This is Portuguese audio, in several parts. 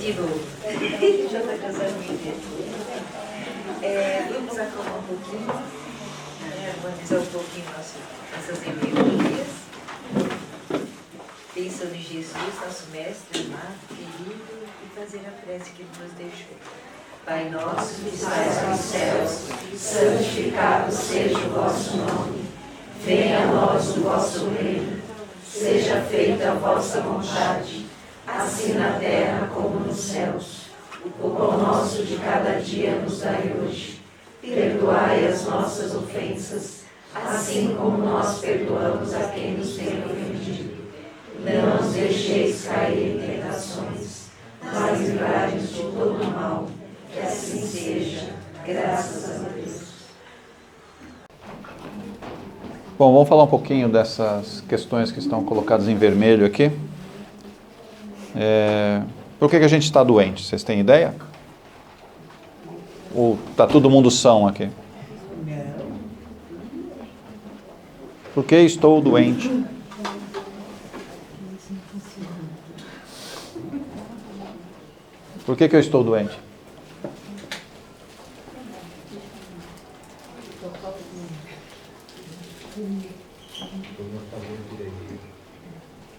De novo. Já está casamento. Vamos acalmar um pouquinho, harmonizar um pouquinho nossas energias. Pensando em Jesus, nosso mestre amado, querido, e fazer a prece que ele nos deixou. Pai nosso que estais nos céus, santificado seja o vosso nome. Venha a nós o vosso reino. Seja feita a vossa vontade, assim na terra como nos céus. O pão nosso de cada dia nos dai hoje. Perdoai as nossas ofensas, assim como nós perdoamos a quem nos tem ofendido. Não nos deixeis cair em tentações, mas livrai-nos de todo o mal. Que assim seja, graças a Deus. Bom, vamos falar um pouquinho dessas questões que estão colocadas em vermelho aqui. Por que a gente está doente? Vocês têm ideia? Ou está todo mundo são aqui? Por que estou doente? Por que eu estou doente?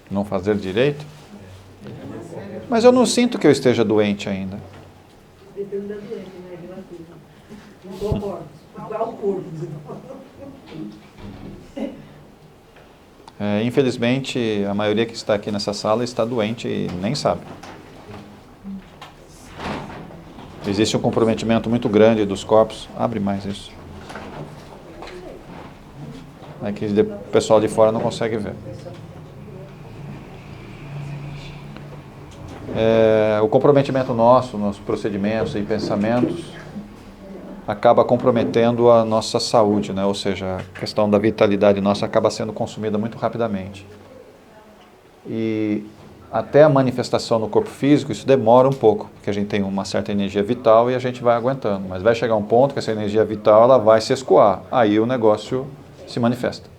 Não fazer direito? Mas eu não sinto que eu esteja doente ainda. Depende da doença, né? Relativo. Não concordo. Igual o corpo. Infelizmente, a maioria que está aqui nessa sala está doente e nem sabe. Existe um comprometimento muito grande dos corpos. Abre mais isso. É que o pessoal de fora não consegue ver. O comprometimento nosso nos procedimentos e pensamentos acaba comprometendo a nossa saúde, né? Ou seja, a questão da vitalidade nossa acaba sendo consumida muito rapidamente. E até a manifestação no corpo físico, isso demora um pouco, porque a gente tem uma certa energia vital e a gente vai aguentando. Mas vai chegar um ponto que essa energia vital ela vai se escoar. Aí o negócio se manifesta.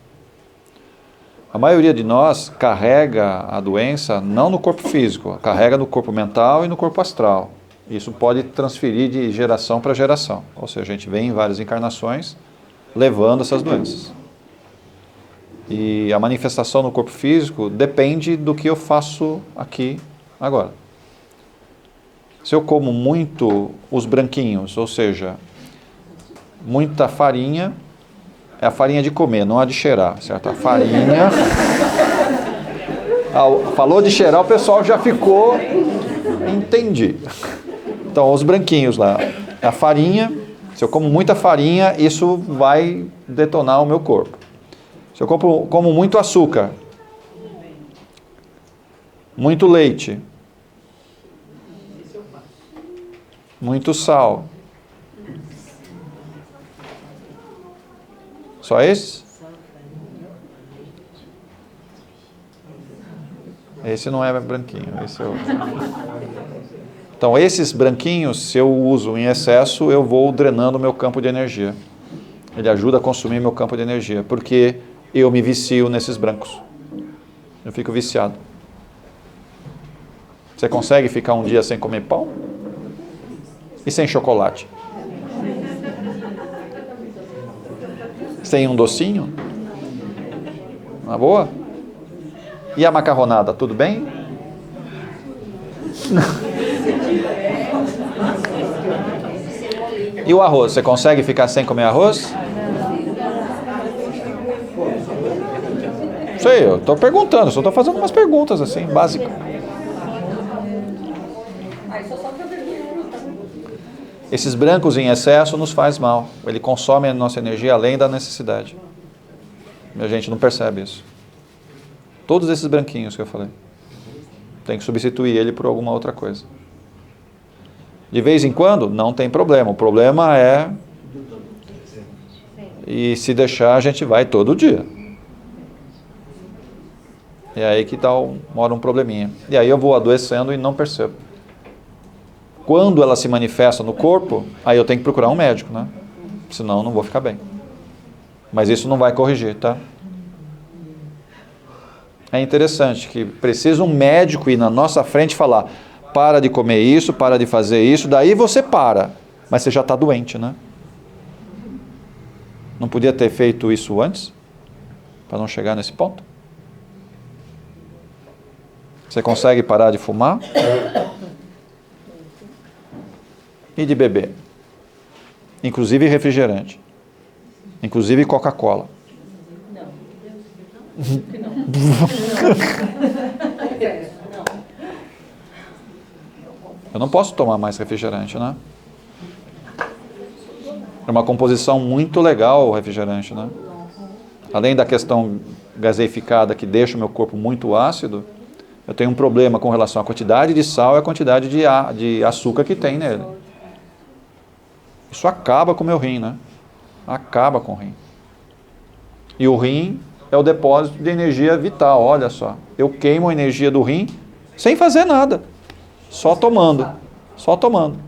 A maioria de nós carrega a doença não no corpo físico, carrega no corpo mental e no corpo astral. Isso pode transferir de geração para geração. Ou seja, a gente vem em várias encarnações levando essas doenças. E a manifestação no corpo físico depende do que eu faço aqui agora. Se eu como muito os branquinhos, ou seja, muita farinha, é a farinha de comer, não a de cheirar, certo? A farinha... falou de cheirar, o pessoal já ficou... Entendi. Então, os branquinhos lá. A farinha, se eu como muita farinha, isso vai detonar o meu corpo. Se eu como muito açúcar, muito leite, muito sal... Só esse? Esse não é branquinho, esse é outro. Então, esses branquinhos, se eu uso em excesso, eu vou drenando o meu campo de energia. Ele ajuda a consumir meu campo de energia, porque eu me vicio nesses brancos. Eu fico viciado. Você consegue ficar um dia sem comer pão? E sem chocolate? Sem um docinho? Uma boa? E a macarronada, tudo bem? E o arroz, você consegue ficar sem comer arroz? Sei, eu estou perguntando, só estou fazendo umas perguntas assim, básicas. Esses brancos em excesso nos faz mal. Ele consome a nossa energia além da necessidade. E a gente não percebe isso. Todos esses branquinhos que eu falei. Tem que substituir ele por alguma outra coisa. De vez em quando, não tem problema. O problema é... E se deixar, a gente vai todo dia. E aí que mora um probleminha. E aí eu vou adoecendo e não percebo. Quando ela se manifesta no corpo, aí eu tenho que procurar um médico, né? Senão eu não vou ficar bem. Mas isso não vai corrigir, tá? É interessante que precisa um médico ir na nossa frente e falar: para de comer isso, para de fazer isso, daí você para. Mas você já está doente, né? Não podia ter feito isso antes? Para não chegar nesse ponto? Você consegue parar de fumar? E de beber? Inclusive refrigerante. Inclusive Coca-Cola. Eu não posso tomar mais refrigerante, né? É uma composição muito legal o refrigerante, né? Além da questão gaseificada que deixa o meu corpo muito ácido, eu tenho um problema com relação à quantidade de sal e a quantidade de açúcar que tem nele. Isso acaba com o meu rim, né? Acaba com o rim. E o rim é o depósito de energia vital, olha só. Eu queimo a energia do rim sem fazer nada. Só tomando. Só tomando.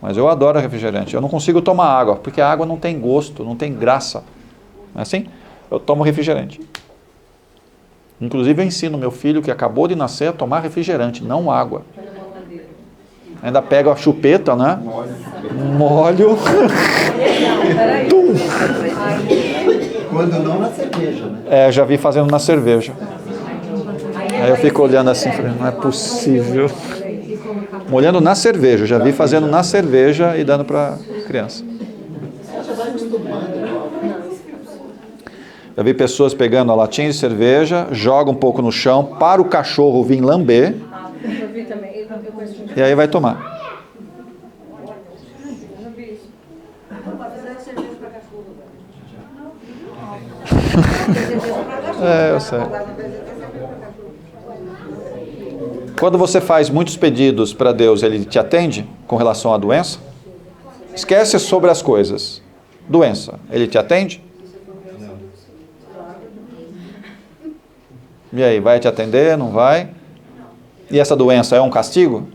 Mas eu adoro refrigerante. Eu não consigo tomar água, porque a água não tem gosto, não tem graça. Não é assim? Eu tomo refrigerante. Inclusive eu ensino meu filho que acabou de nascer a tomar refrigerante, não água. Ainda pego a chupeta, né? Molho. Tum. Quando não na cerveja, né? É, já vi fazendo na cerveja. Aí eu fico olhando assim, falei, não é possível. Molhando na cerveja, já vi fazendo na cerveja e dando para criança. Já vi pessoas pegando a latinha de cerveja, joga um pouco no chão, para o cachorro vir lamber, e aí vai tomar. É, eu sei. Quando você faz muitos pedidos para Deus, Ele te atende com relação à doença? Esquece sobre as coisas. Doença, Ele te atende? E aí, vai te atender? Não vai? E essa doença é um castigo?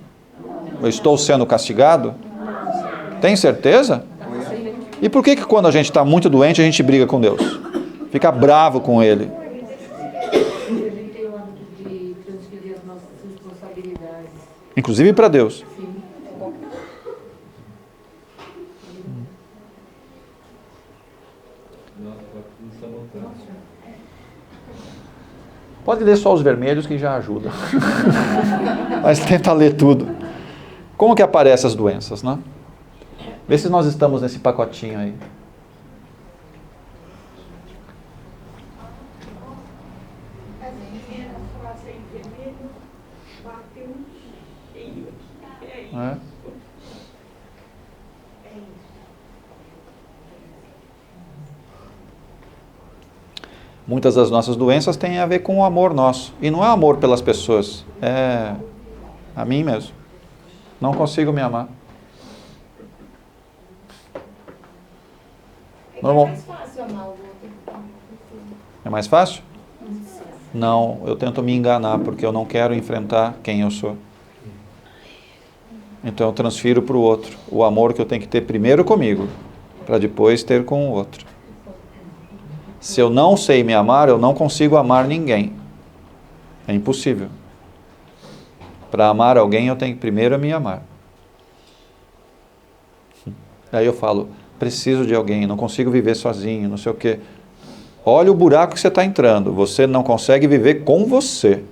Eu estou sendo castigado? Tem certeza? E por que quando a gente está muito doente, a gente briga com Deus? Fica bravo com Ele? Ele tem o hábito de transferir as nossas responsabilidades. Inclusive para Deus. Pode ler só os vermelhos que já ajuda. Mas tenta ler tudo. Como que aparecem as doenças, né? Vê se nós estamos nesse pacotinho aí. É. Muitas das nossas doenças têm a ver com o amor nosso. E não é amor pelas pessoas, é a mim mesmo. Não consigo me amar. Normal. É mais fácil amar o outro. É mais fácil? Não, eu tento me enganar porque eu não quero enfrentar quem eu sou. Então eu transfiro para o outro o amor que eu tenho que ter primeiro comigo, para depois ter com o outro. Se eu não sei me amar, eu não consigo amar ninguém. É impossível. Para amar alguém, eu tenho que primeiro me amar. Aí eu falo, preciso de alguém, não consigo viver sozinho, não sei o quê. Olha o buraco que você está entrando. Você não consegue viver com você.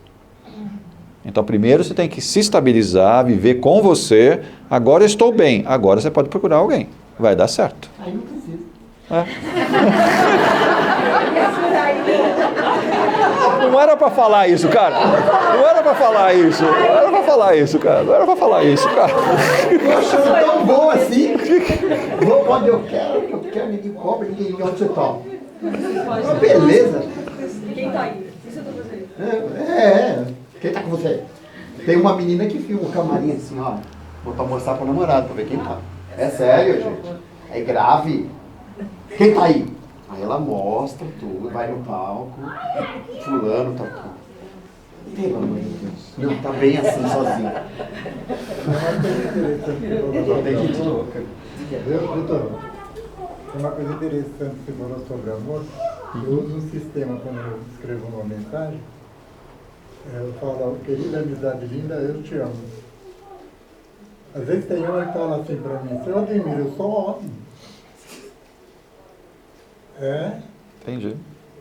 Então, primeiro você tem que se estabilizar, viver com você. Agora eu estou bem. Agora você pode procurar alguém. Vai dar certo. Aí não precisa. Não era para falar isso, cara. Não era para falar isso. Não era para falar isso, cara. Não era para falar isso, cara. Eu achando tão bom assim. Vou onde eu quero, ninguém cobra, ninguém onde você tá. Uma beleza. Quem tá aí? Isso eu tô fazendo. Quem tá com você? Tem uma menina que filma o camarim assim, ó. Vou pra mostrar pro namorado, pra ver quem tá. É sério, gente. É grave. Quem tá aí? Aí ela mostra tudo, vai no palco. Fulano tá aqui. Pelo amor de Deus. Não, tá bem assim, sozinho. Tem gente louca. Uma coisa interessante que você falou sobre amor, eu uso um sistema quando eu escrevo uma mensagem, eu falo, querida amizade linda, eu te amo. Às vezes tem uma que fala assim pra mim, seu Ademir, eu sou homem. É? Entendi.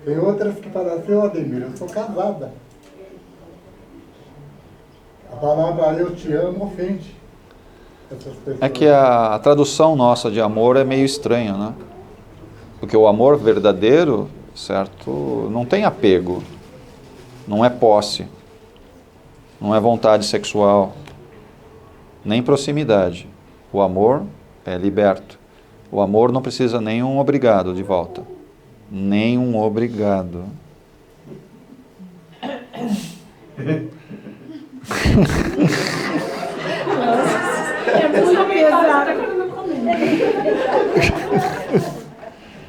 Tem outras que falam, seu Ademir, eu sou casada. A palavra eu te amo ofende essas pessoas. É que a tradução nossa de amor é meio estranha, né? Porque o amor verdadeiro, certo, não tem apego, não é posse, não é vontade sexual, nem proximidade. O amor é liberto. O amor não precisa nem um obrigado de volta. Nem um obrigado. É muito pesado.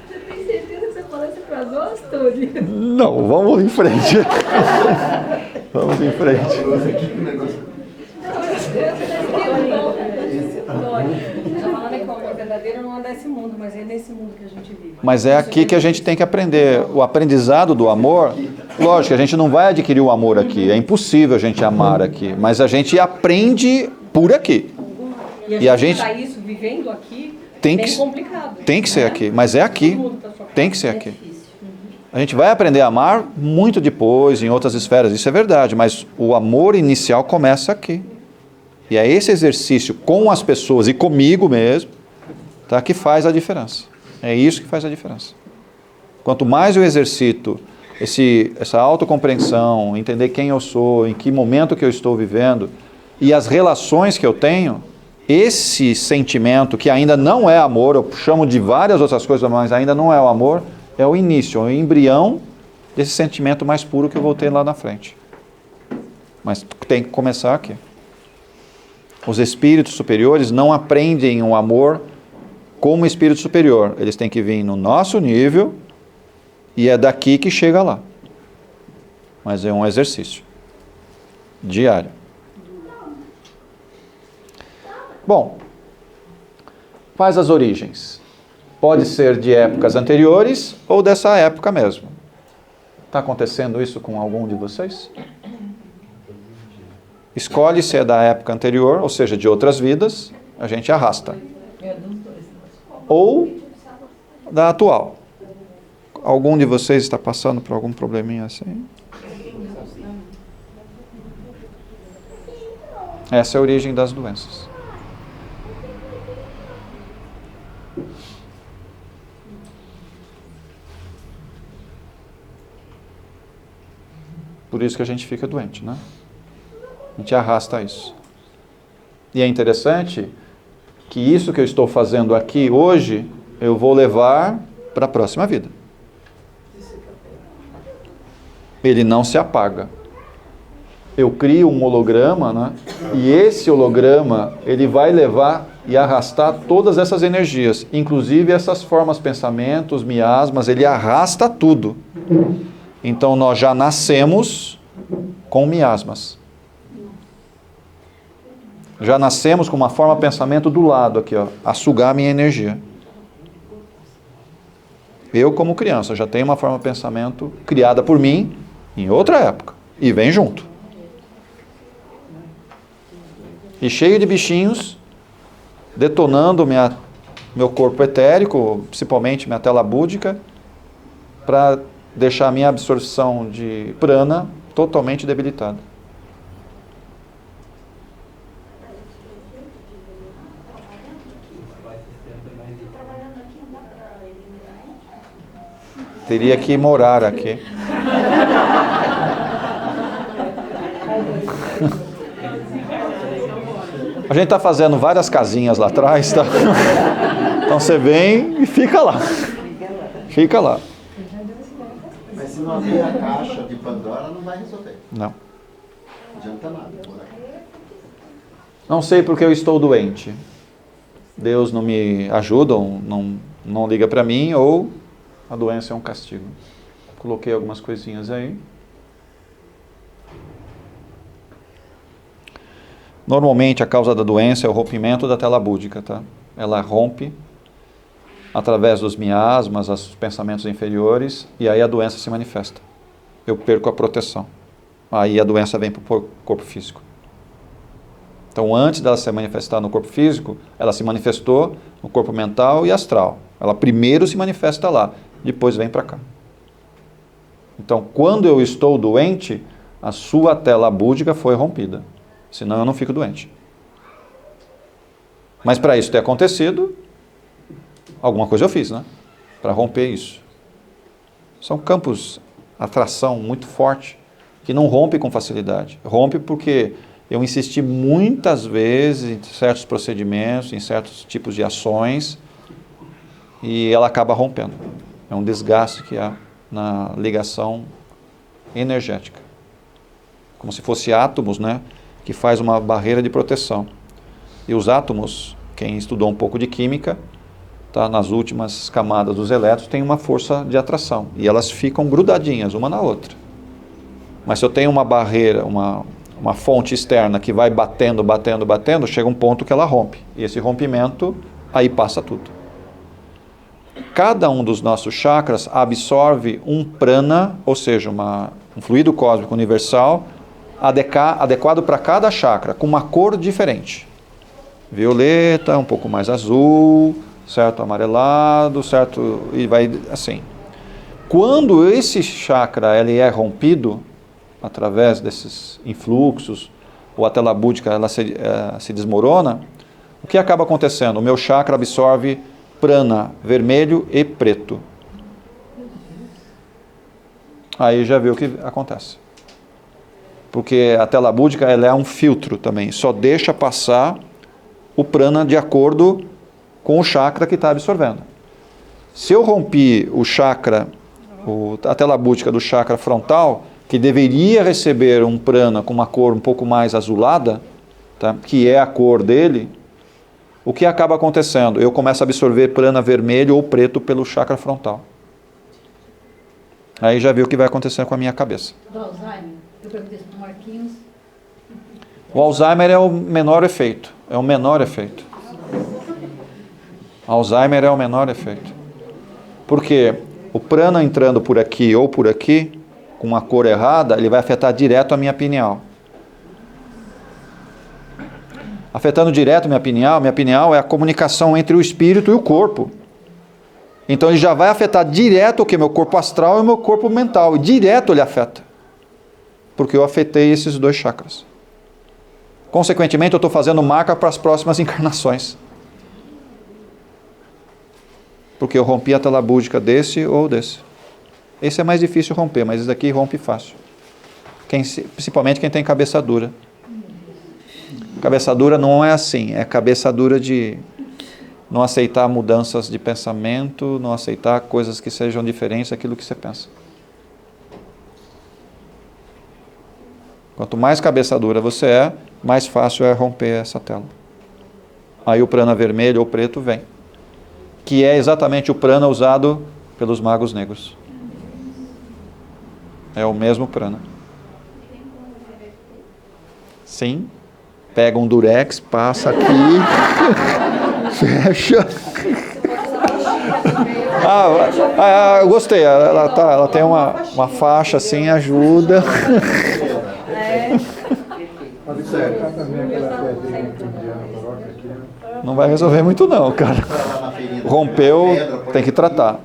Você tem certeza que você falou essa frase, Astúdio? Não, vamos em frente. Vamos em frente. Já falando que o amor verdadeiro não é desse mundo, mas é nesse mundo que a gente vive. Mas é aqui que a gente tem que aprender. O aprendizado do amor, lógico, a gente não vai adquirir o amor aqui. É impossível a gente amar aqui. Mas a gente aprende por aqui. E a gente tá isso vivendo aqui tem bem que, complicado. tem que ser aqui. Mas é aqui. Tem que ser aqui. A gente vai aprender a amar muito depois, em outras esferas. Isso é verdade. Mas o amor inicial começa aqui. E é esse exercício com as pessoas e comigo mesmo, tá, que faz a diferença. É isso que faz a diferença. Quanto mais eu exercito essa autocompreensão, entender quem eu sou, em que momento que eu estou vivendo e as relações que eu tenho, esse sentimento que ainda não é amor, eu chamo de várias outras coisas, mas ainda não é o amor, é o início, é o embrião desse sentimento mais puro que eu vou ter lá na frente. Mas tem que começar aqui. Os espíritos superiores não aprendem o amor como espírito superior. Eles têm que vir no nosso nível e é daqui que chega lá. Mas é um exercício diário. Bom, quais as origens? Pode ser de épocas anteriores ou dessa época mesmo. Está acontecendo isso com algum de vocês? Escolhe se é da época anterior, ou seja, de outras vidas, a gente arrasta. Ou da atual. Algum de vocês está passando por algum probleminha assim? Essa é a origem das doenças. Por isso que a gente fica doente, né? A gente arrasta isso. E é interessante que isso que eu estou fazendo aqui hoje, eu vou levar para a próxima vida. Ele não se apaga. Eu crio um holograma, né? E esse holograma, ele vai levar e arrastar todas essas energias, inclusive essas formas, pensamentos, miasmas, ele arrasta tudo. Então nós já nascemos com miasmas. Já nascemos com uma forma de pensamento do lado aqui, ó, a sugar a minha energia. Eu, como criança, já tenho uma forma de pensamento criada por mim em outra época. E vem junto. E cheio de bichinhos, detonando meu corpo etérico, principalmente minha tela búdica, para deixar a minha absorção de prana totalmente debilitada. Teria que morar aqui. A gente está fazendo várias casinhas lá atrás, tá? Então você vem e fica lá. Fica lá. Mas se não abrir a caixa de Pandora, não vai resolver. Não. Não adianta nada. Não sei porque eu estou doente. Deus não me ajuda, não liga para mim, ou a doença é um castigo. Coloquei algumas coisinhas aí. Normalmente a causa da doença é o rompimento da tela búdica, tá? Ela rompe através dos miasmas, os pensamentos inferiores, e aí a doença se manifesta. Eu perco a proteção. Aí a doença vem para o corpo físico. Então, antes dela se manifestar no corpo físico, ela se manifestou no corpo mental e astral. Ela primeiro se manifesta lá, depois vem para cá. Então, quando eu estou doente, a sua tela búdica foi rompida. Senão eu não fico doente. Mas para isso ter acontecido, alguma coisa eu fiz, né? Para romper isso. São campos, atração muito forte, que não rompe com facilidade. Rompe porque eu insisti muitas vezes em certos procedimentos, em certos tipos de ações, e ela acaba rompendo. É um desgaste que há na ligação energética. Como se fosse átomos, né? Que faz uma barreira de proteção. E os átomos, quem estudou um pouco de química, tá, nas últimas camadas dos elétrons, tem uma força de atração. E elas ficam grudadinhas uma na outra. Mas se eu tenho uma barreira, uma fonte externa que vai batendo, chega um ponto que ela rompe. E esse rompimento, aí passa tudo. Cada um dos nossos chakras absorve um prana, ou seja, um fluido cósmico universal, adequado para cada chakra, com uma cor diferente. Violeta, um pouco mais azul, certo? Amarelado, certo? E vai assim. Quando esse chakra ele é rompido, através desses influxos, ou a tela búdica ela se desmorona, o que acaba acontecendo? O meu chakra absorve prana, vermelho e preto. Aí já viu o que acontece. Porque a tela búdica ela é um filtro também, só deixa passar o prana de acordo com o chakra que está absorvendo. Se eu rompi o chakra, a tela búdica do chakra frontal, que deveria receber um prana com uma cor um pouco mais azulada, tá? Que é a cor dele, o que acaba acontecendo? Eu começo a absorver prana vermelho ou preto pelo chakra frontal. Aí já viu o que vai acontecer com a minha cabeça. Do Alzheimer, eu perguntei isso para o Marquinhos. O Alzheimer é o menor efeito. É o menor efeito. Alzheimer é o menor efeito. Porque o prana entrando por aqui ou por aqui, com uma cor errada, ele vai afetar direto a minha pineal. Afetando direto minha pineal é a comunicação entre o espírito e o corpo. Então ele já vai afetar direto o que? Meu corpo astral e o meu corpo mental. E direto ele afeta. Porque eu afetei esses dois chakras. Consequentemente, eu estou fazendo marca para as próximas encarnações. Porque eu rompi a tela búdica desse ou desse. Esse é mais difícil romper, mas esse daqui rompe fácil. Principalmente quem tem cabeça dura. Cabeça dura não é assim, é cabeça dura de não aceitar mudanças de pensamento, não aceitar coisas que sejam diferentes daquilo que você pensa. Quanto mais cabeça dura você é, mais fácil é romper essa tela. Aí o prana vermelho ou preto vem. Que é exatamente o prana usado pelos magos negros. É o mesmo prana. Sim. Pega um durex, passa aqui, fecha. Eu gostei. Ela tem uma faixa assim, ajuda. Não vai resolver muito não, cara. Rompeu, tem que tratar.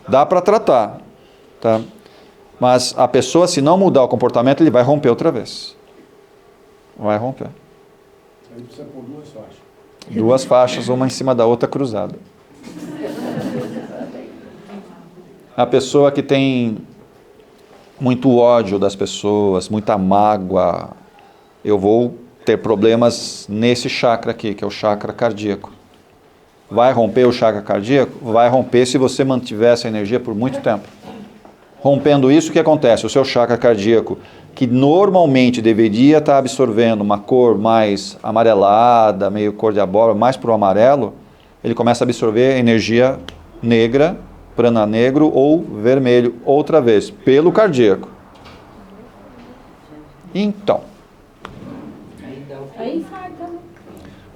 Dá para tratar, tá? Mas a pessoa, se não mudar o comportamento, ele vai romper outra vez. Vai romper. Aí precisa pôr duas faixas. Duas faixas, uma em cima da outra cruzada. A pessoa que tem muito ódio das pessoas, muita mágoa, eu vou ter problemas nesse chakra aqui, que é o chakra cardíaco. Vai romper o chakra cardíaco? Vai romper se você mantiver essa energia por muito tempo. Rompendo isso, o que acontece? O seu chakra cardíaco, que normalmente deveria estar absorvendo uma cor mais amarelada, meio cor de abóbora, mais para o amarelo, ele começa a absorver energia negra, prana negro ou vermelho, outra vez, pelo cardíaco. Então, Aí infarta, né?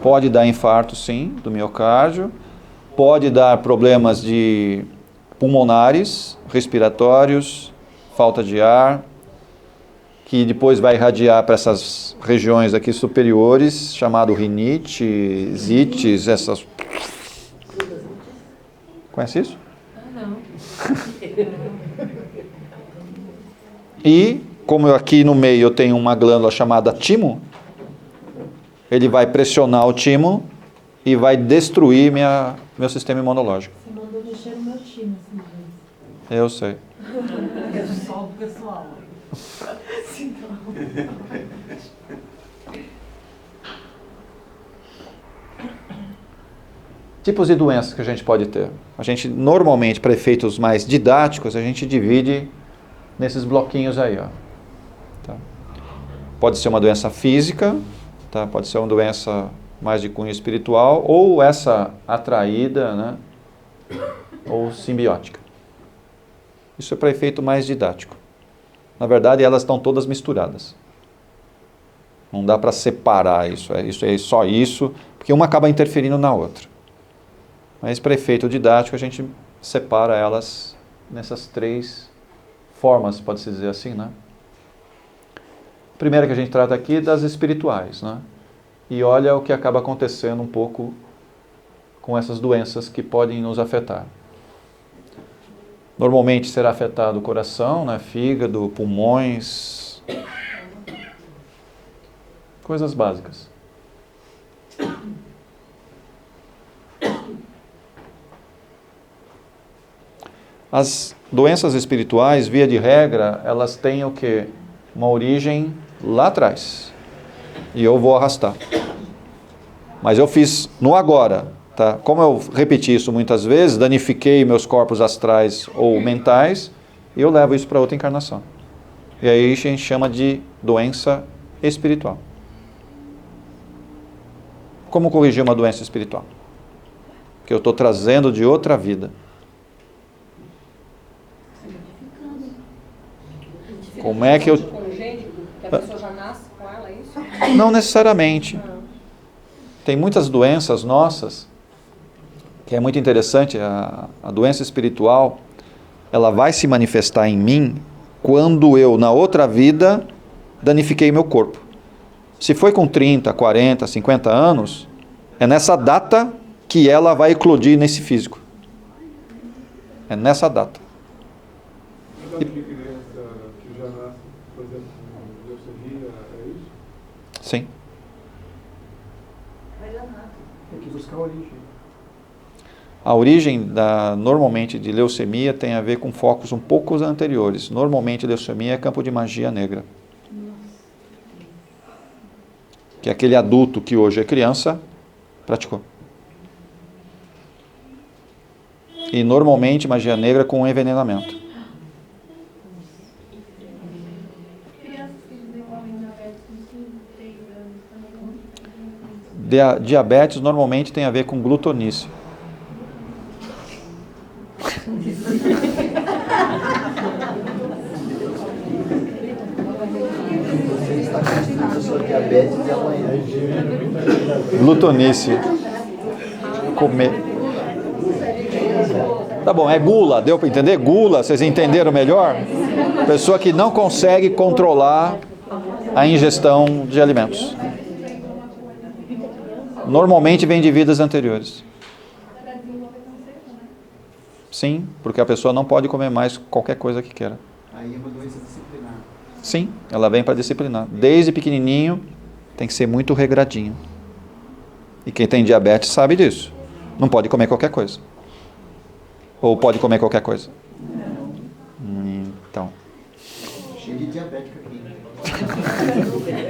pode dar infarto, sim, do miocárdio, pode dar problemas de pulmonares, respiratórios, falta de ar, que depois vai irradiar para essas regiões aqui superiores, chamado rinite, zites, essas... Conhece isso? Não. E, como aqui no meio eu tenho uma glândula chamada timo, ele vai pressionar o timo e vai destruir meu sistema imunológico. Você mandou mexer no meu time, assim, gente. Eu sei. Só o pessoal. Tipos de doenças que a gente pode ter. A gente, normalmente, para efeitos mais didáticos, a gente divide nesses bloquinhos aí, ó. Tá? Pode ser uma doença física, tá? Pode ser uma doença mais de cunho espiritual, ou essa atraída, né? Ou simbiótica. Isso é para efeito mais didático. Na verdade, elas estão todas misturadas. Não dá para separar isso é só isso, porque uma acaba interferindo na outra. Mas para efeito didático, a gente separa elas nessas 3 formas, pode-se dizer assim, né? A primeira que a gente trata aqui é das espirituais, né? E olha o que acaba acontecendo um pouco com essas doenças que podem nos afetar. Normalmente será afetado o coração, né? Fígado, pulmões, coisas básicas. As doenças espirituais, via de regra, elas têm o quê? Uma origem lá atrás. E eu vou arrastar. Mas eu fiz no agora, tá? Como eu repeti isso muitas vezes, danifiquei meus corpos astrais ou mentais, e eu levo isso para outra encarnação. E aí a gente chama de doença espiritual. Como corrigir uma doença espiritual? Que eu estou trazendo de outra vida. Como é que eu... Congênito, que a pessoa já nasce com ela, é isso? Não necessariamente. Tem muitas doenças nossas, que é muito interessante, a doença espiritual, ela vai se manifestar em mim quando eu, na outra vida, danifiquei meu corpo. Se foi com 30, 40, 50 anos, é nessa data que ela vai eclodir nesse físico. É nessa data. Cada de criança que já nasce, por exemplo, com leucemia, é isso? Sim. Tem que buscar a origem. A origem normalmente de leucemia tem a ver com focos um pouco anteriores. Normalmente leucemia é campo de magia negra. Que aquele adulto que hoje é criança praticou. E normalmente magia negra com envenenamento. Crianças que desenvolvem diabetes com 5, 3 anos também. Diabetes normalmente tem a ver com glutonice. Você está constituindo a sua diabetes de amanhã. Glutonice. Comer. Tá bom, é gula, deu para entender? Gula, vocês entenderam melhor? Pessoa que não consegue controlar a ingestão de alimentos. Normalmente vem de vidas anteriores. Sim, porque a pessoa não pode comer mais qualquer coisa que queira. Aí é uma doença disciplinar. Sim, ela vem para disciplinar. Desde pequenininho tem que ser muito regradinho. E quem tem diabetes sabe disso. Não pode comer qualquer coisa. Ou pode comer qualquer coisa? Então. Cheio de diabético aqui.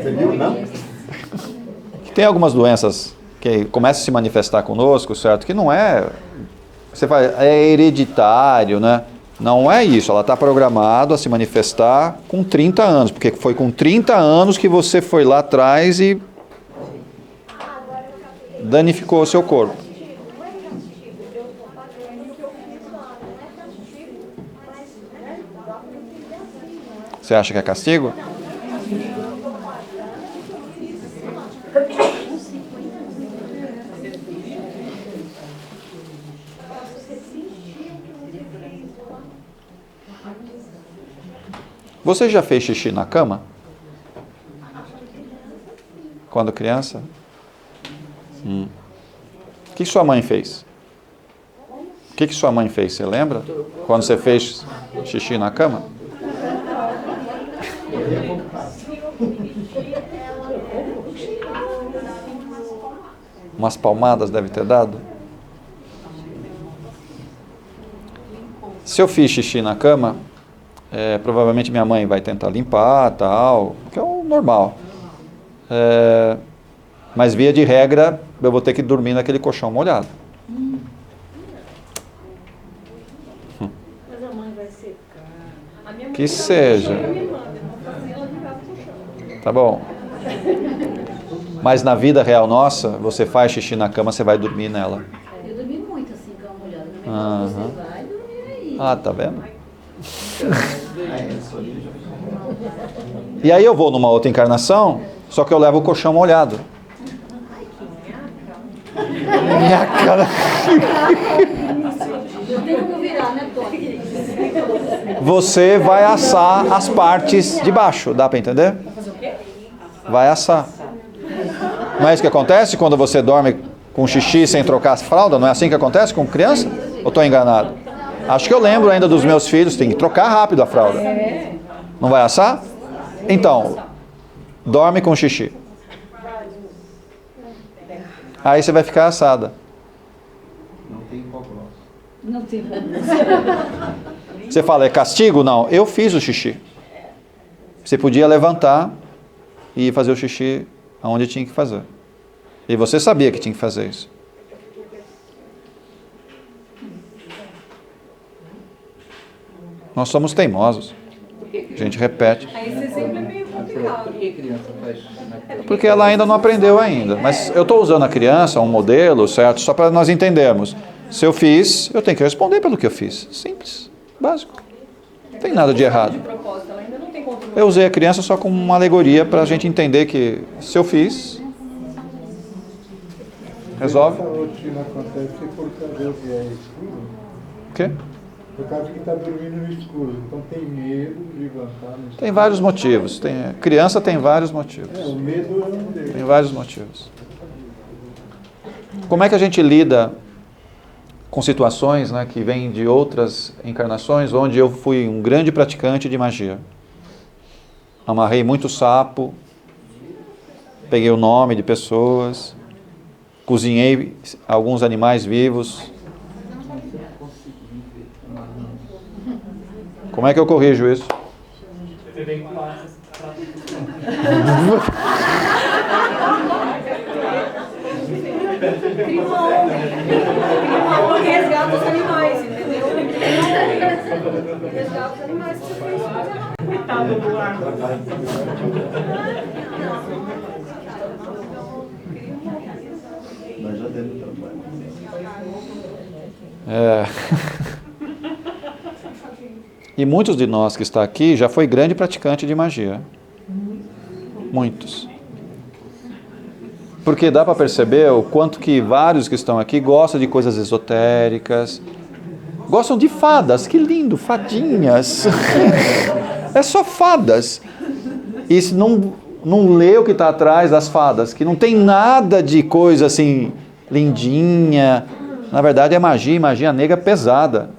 Você viu, não? Tem algumas doenças que começam a se manifestar conosco, certo? Que não é... Você fala, é hereditário, né? Não é isso. Ela está programada a se manifestar com 30 anos. Porque foi com 30 anos que você foi lá atrás e danificou o seu corpo. Você acha que é castigo? Você já fez xixi na cama? Quando criança? O que sua mãe fez? O que sua mãe fez? Você lembra? Quando você fez xixi na cama? Umas palmadas deve ter dado. Se eu fiz xixi na cama, provavelmente minha mãe vai tentar limpar, tal, que é o normal. Mas via de regra, eu vou ter que dormir naquele colchão molhado. Mas a mãe vai secar. A minha mãe Que seja. Tá bom. Mas na vida real nossa, você faz xixi na cama, você vai dormir nela. Eu dormi muito assim, cama molhada. Aham. Você vai dormir aí. Ah, tá vendo? E aí eu vou numa outra encarnação, só que eu levo o colchão molhado. Minha cara. Eu tenho como virar, né, Tony? Você vai assar as partes de baixo, dá para entender? Vai assar. Não é isso que acontece quando você dorme com xixi sem trocar a fralda? Não é assim que acontece com criança? Ou estou enganado? Acho que eu lembro ainda dos meus filhos, tem que trocar rápido a fralda. Não vai assar? Então, dorme com xixi. Aí você vai ficar assada. Não tem como. Você fala, é castigo? Não, eu fiz o xixi. Você podia levantar e fazer o xixi aonde tinha que fazer. E você sabia que tinha que fazer isso. Nós somos teimosos. A gente repete. Aí você sempre é meio complicado. Por que criança faz xixi na cama? Porque ela ainda não aprendeu ainda. Mas eu estou usando a criança, um modelo, certo? Só para nós entendermos. Se eu fiz, eu tenho que responder pelo que eu fiz. Simples, básico. Não tem nada de errado. De propósito, ela ainda não tem controle. Eu usei a criança só como uma alegoria para a gente entender que se eu fiz, resolve. Essa rotina acontece por causa que é escuro. O quê? Por causa que está dormindo no escuro. Então tem medo de levantar no escuro. Tem vários motivos. Criança tem vários motivos. O medo é um deles. Tem vários motivos. Como é que a gente lida com situações, né, que vêm de outras encarnações, onde eu fui um grande praticante de magia? Amarrei muito sapo, peguei o nome de pessoas, cozinhei alguns animais vivos. Como é que eu corrijo isso? Você vem com passas. Crimão resgata os animais, entendeu? Resgata os animais que você fez. Coitado do ar. Nós já demos trabalho. E muitos de nós que está aqui já foi grande praticante de magia. Muitos. Porque dá para perceber o quanto que vários que estão aqui gostam de coisas esotéricas, gostam de fadas, que lindo, fadinhas. É só fadas. E se não lê o que está atrás das fadas, que não tem nada de coisa assim lindinha. Na verdade é magia, e magia negra pesada.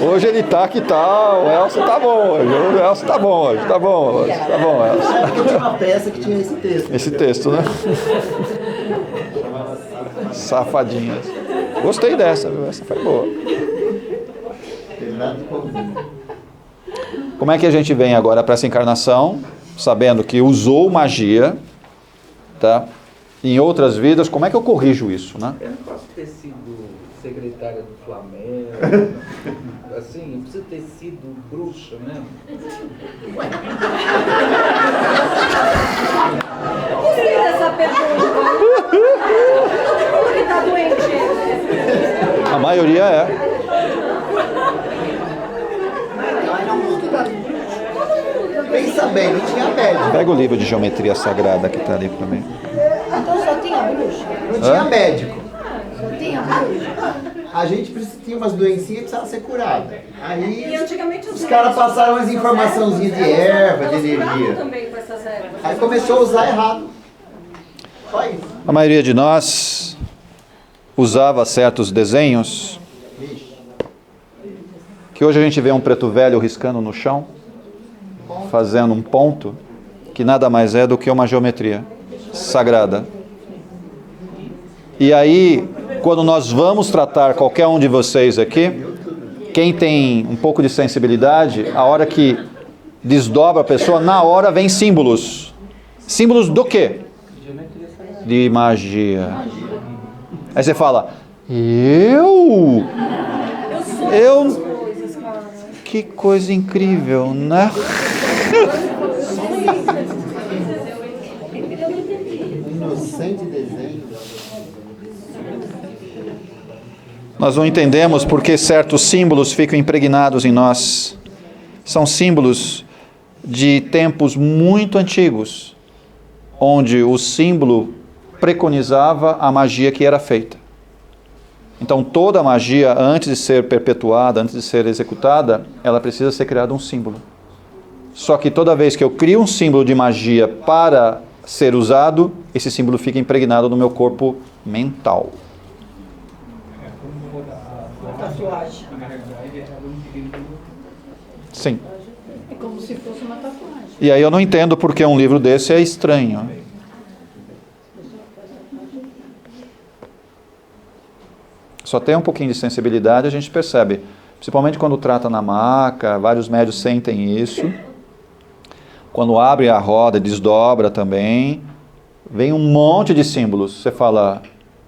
Hoje ele tá que tal, o Elcio tá bom hoje, o Elcio tá bom hoje, tá bom, Elcio. Porque tinha uma peça que tinha esse texto. Esse texto, né? Safadinhas. Gostei dessa, viu? Essa foi boa. Como é que a gente vem agora para essa encarnação, sabendo que usou magia, tá? Em outras vidas, como é que eu corrijo isso, né? Eu não posso ter sido secretária do Flamengo. Assim, eu preciso ter sido bruxa mesmo. Gostei dessa pergunta. Todo mundo que tá doente. A maioria é. Pensa bem, não tinha médico. Pega o livro de geometria sagrada que está ali para mim. Então só tem Não tinha médico. Só tem a bruxa. A gente tinha umas doencinhas e precisava ser curada. Aí E antigamente os caras passaram umas informaçãozinhas de erva, de energia. também com essas ervas. Aí começou a usar errado. Só isso. A maioria de nós usava certos desenhos que hoje a gente vê um preto velho riscando no chão, fazendo um ponto, que nada mais é do que uma geometria sagrada. E aí, quando nós vamos tratar qualquer um de vocês aqui, quem tem um pouco de sensibilidade, a hora que desdobra a pessoa, na hora vem símbolos. Símbolos do quê? De magia. Aí você fala, eu? Que coisa incrível, né? Inocente desenho. Nós não entendemos porque certos símbolos ficam impregnados em nós. São símbolos de tempos muito antigos, onde o símbolo preconizava a magia que era feita. Então toda a magia, antes de ser perpetuada, antes de ser executada, ela precisa ser criada um símbolo. Só que toda vez que eu crio um símbolo de magia para ser usado, esse símbolo fica impregnado no meu corpo mental. Tatuagem. Sim. É como se fosse uma tatuagem. E aí eu não entendo porque um livro desse é estranho. Só tem um pouquinho de sensibilidade, a gente percebe. Principalmente quando trata na maca, vários médios sentem isso. Quando abre a roda, desdobra também, vem um monte de símbolos. Você fala,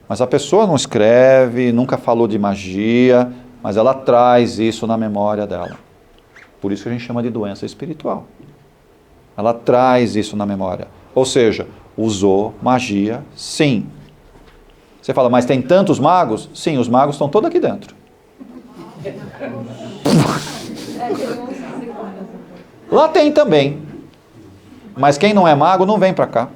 mas a pessoa não escreve, nunca falou de magia, mas ela traz isso na memória dela. Por isso que a gente chama de doença espiritual. Ela traz isso na memória. Ou seja, usou magia, sim. Você fala, mas tem tantos magos? Sim, os magos estão todos aqui dentro. Lá tem também. Mas quem não é mago não vem para cá.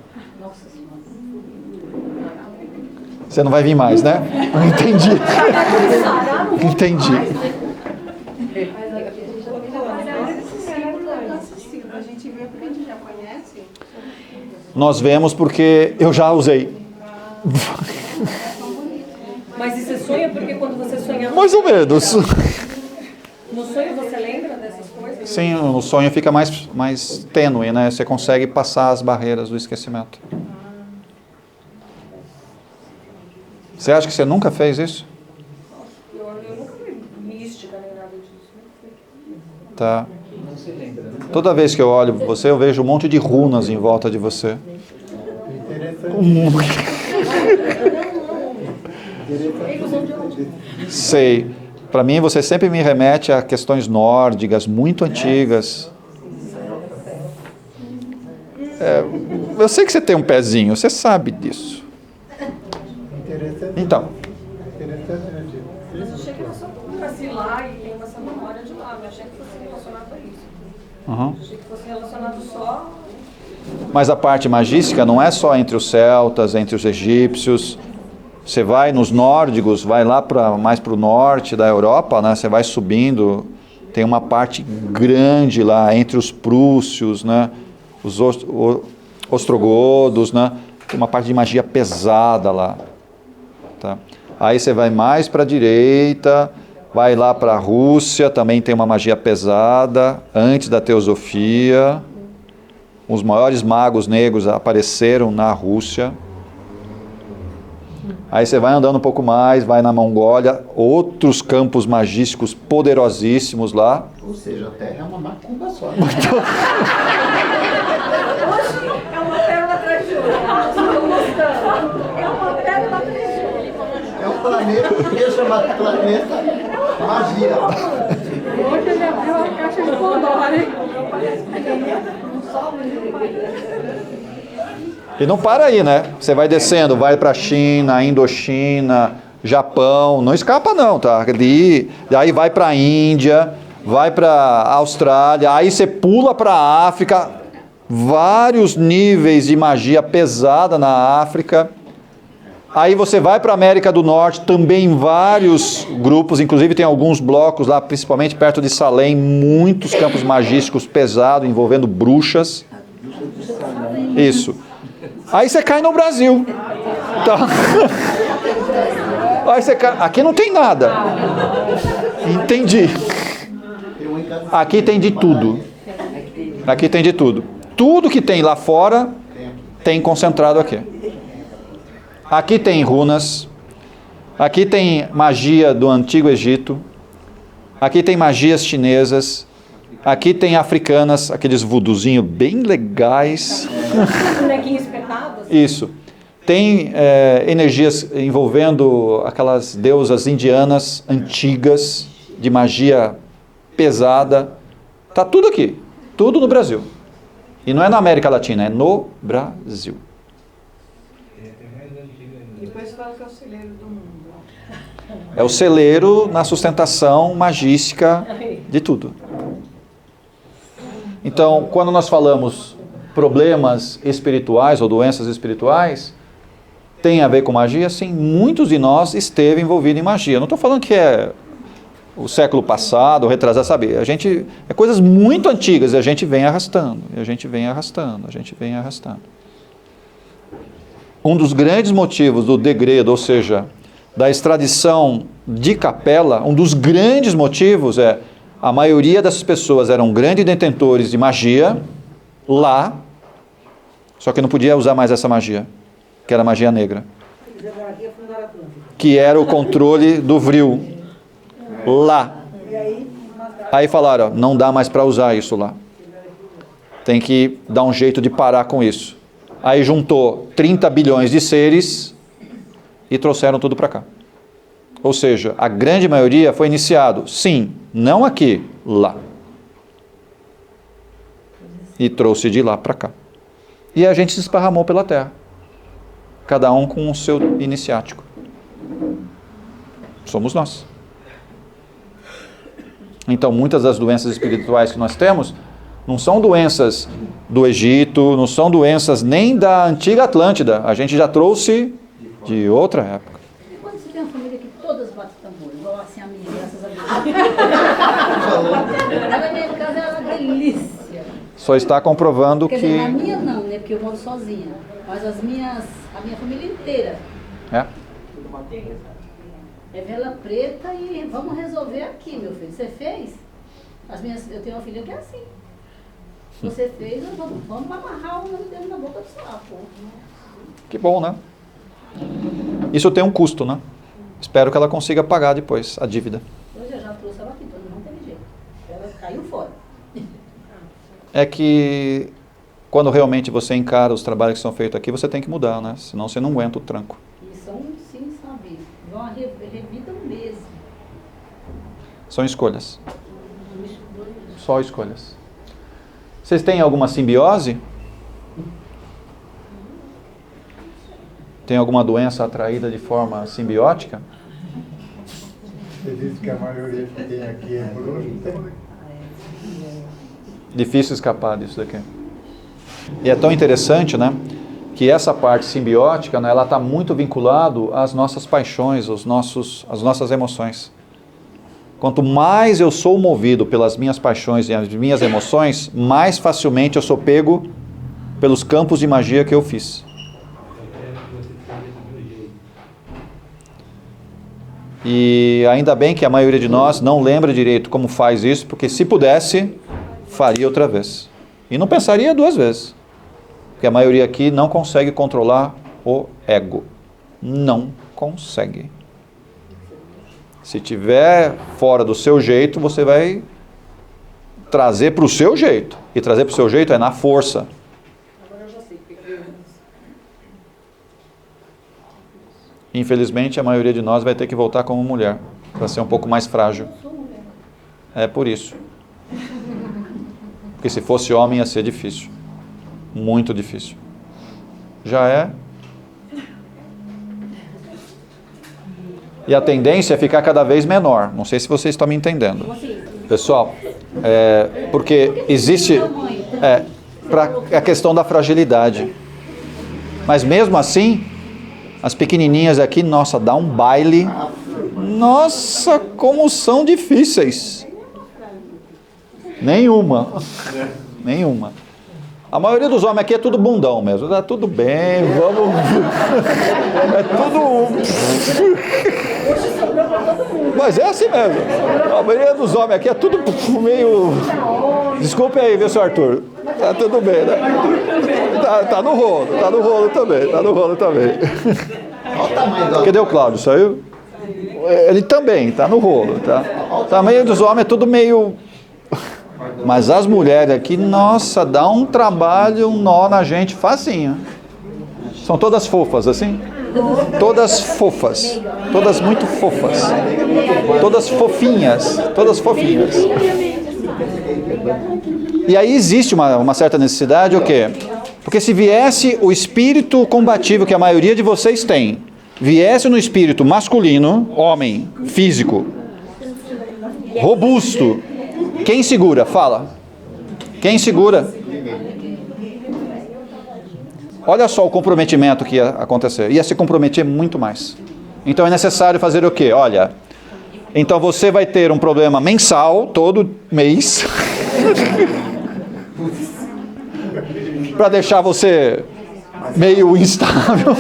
Você não vai vir mais, né? Entendi. Entendi. A gente vê porque a gente já conhece. Nós vemos porque eu já usei. Mas e você sonha porque quando você sonha... Mais ou menos. No sonho você lembra dessas coisas? Sim, o sonho fica mais tênue, né? Você consegue passar as barreiras do esquecimento. Você acha que você nunca fez isso? Eu nunca vi mística nem nada disso. Tá. Toda vez que eu olho você, eu vejo um monte de runas em volta de você. Sei. Para mim, você sempre me remete a questões nórdicas, muito antigas. Eu sei que você tem um pezinho, você sabe disso. Então. Mas eu achei que era só para lá e tem essa memória de lá. Eu achei que fosse relacionado a isso. Uhum. Eu achei que fosse relacionado só... Mas a parte magística não é só entre os celtas, entre os egípcios. Você vai nos nórdicos, vai lá mais para o norte da Europa, né? Você vai subindo, tem uma parte grande lá entre os prússios, né? Os ostrogodos, né? Tem uma parte de magia pesada lá. Tá? Aí você vai mais para a direita, vai lá para a Rússia, também tem uma magia pesada, antes da teosofia. Os maiores magos negros apareceram na Rússia. Aí você vai andando um pouco mais, vai na Mongólia, outros campos magísticos poderosíssimos lá. Ou seja, a Terra é uma macumba só. É uma pérola atrás de outra. Estou gostando. É uma pérola atrás de outra. É um planeta que chama planeta magia. Hoje ele abriu a caixa de Pandora, hein? E não para aí, né? Você vai descendo, vai para a China, Indochina, Japão, não escapa não, tá? Aí vai para a Índia, vai para a Austrália, aí você pula para a África, vários níveis de magia pesada na África, Aí você vai para a América do Norte, também vários grupos, inclusive tem alguns blocos lá, principalmente perto de Salem, muitos campos magísticos pesados, envolvendo bruxas. Isso. Aí você cai no Brasil. Tá. Aí você cai... Aqui não tem nada. Entendi. Aqui tem de tudo. Aqui tem de tudo. Tudo que tem lá fora tem concentrado aqui. Aqui tem runas. Aqui tem magia do Antigo Egito. Aqui tem magias chinesas. Aqui tem africanas, aqueles vuduzinhos bem legais. Bonequinho espetado. Isso. Tem energias envolvendo aquelas deusas indianas antigas, de magia pesada. Tá tudo aqui. Tudo no Brasil. E não é na América Latina, é no Brasil. Depois fala que é o celeiro do mundo. É o celeiro na sustentação magística de tudo. Então, quando nós falamos problemas espirituais ou doenças espirituais, tem a ver com magia? Sim, muitos de nós esteve envolvido em magia. Eu não estou falando que é o século passado, ou retrasado, sabe? É coisas muito antigas e a gente vem arrastando, e a gente vem arrastando, a gente vem arrastando. Um dos grandes motivos do degredo, ou seja, da extradição de capela, um dos grandes motivos é a maioria dessas pessoas eram grandes detentores de magia lá, só que não podia usar mais essa magia, que era magia negra, que era o controle do vril lá. Aí falaram, ó, não dá mais para usar isso lá. Tem que dar um jeito de parar com isso. Aí juntou 30 bilhões de seres e trouxeram tudo para cá. Ou seja, a grande maioria foi iniciado, sim, não aqui, lá. E trouxe de lá para cá. E a gente se esparramou pela terra. Cada um com o seu iniciático. Somos nós. Então, muitas das doenças espirituais que nós temos não são doenças do Egito, não são doenças nem da antiga Atlântida. A gente já trouxe de outra época. E quando você tem uma família que todas batem tambor, igual assim a minha, graças a Deus. Na minha casa é uma delícia. Só está comprovando Quer que... dizer, na minha não, né? Porque eu moro sozinha. Mas a minha família inteira. É. É vela preta e vamos resolver aqui, meu filho. Você fez? Eu tenho uma filha que é assim. Você fez, vamos amarrar o nome dele na boca do sapo. Que bom, né? Isso tem um custo, né? Espero que ela consiga pagar depois a dívida. Hoje eu já trouxe ela aqui, então não teve jeito. Ela caiu fora. É que quando realmente você encara os trabalhos que são feitos aqui, você tem que mudar, né? Senão você não aguenta o tranco. E são, sim, sabe? Vão revidam mesmo. São escolhas. Só escolhas. Vocês têm alguma simbiose? Tem alguma doença atraída de forma simbiótica? Você disse que a maioria que tem aqui é bruxo, tem? Difícil escapar disso daqui. E é tão interessante, né? Que essa parte simbiótica, né, ela está muito vinculado às nossas paixões, às nossas emoções. Quanto mais eu sou movido pelas minhas paixões e as minhas emoções, mais facilmente eu sou pego pelos campos de magia que eu fiz. E ainda bem que a maioria de nós não lembra direito como faz isso, porque se pudesse, faria outra vez. E não pensaria duas vezes. Porque a maioria aqui não consegue controlar o ego. Não consegue. Se tiver fora do seu jeito, você vai trazer para o seu jeito. E trazer para o seu jeito é na força. Agora eu já sei porque Infelizmente, a maioria de nós vai ter que voltar como mulher, para ser um pouco mais frágil. eu sou mulher. É por isso. Porque se fosse homem ia ser difícil. Muito difícil. Já é. E a tendência é ficar cada vez menor. Não sei se vocês estão me entendendo. Pessoal, porque existe a questão da fragilidade. Mas mesmo assim, As pequenininhas aqui, nossa, dá um baile. Nossa, como são difíceis. Nenhuma. Nenhuma. A maioria dos homens aqui é tudo bundão mesmo. Tá tudo bem, vamos. É tudo. Mas é assim mesmo. A maioria dos homens aqui é tudo meio. Desculpe aí, viu, seu Arthur? Tá tudo bem, né? Tá no rolo também. Olha o tamanho do... Cadê o Cláudio? Saiu? Ele também tá no rolo, tá? O tamanho dos homens é tudo meio. Mas as mulheres aqui, nossa, dá um trabalho, um nó na gente facinho. São todas fofas, assim? Todas fofas. Todas muito fofas. Todas fofinhas. Todas fofinhas. E aí existe uma certa necessidade, o quê? Porque se viesse o espírito combativo que a maioria de vocês tem, viesse no espírito masculino, homem, físico, robusto, quem segura? Fala. Quem segura? Olha só o comprometimento que ia acontecer. Ia se comprometer muito mais. Então é necessário fazer o quê? Olha, então você vai ter um problema mensal, todo mês, para deixar você meio instável,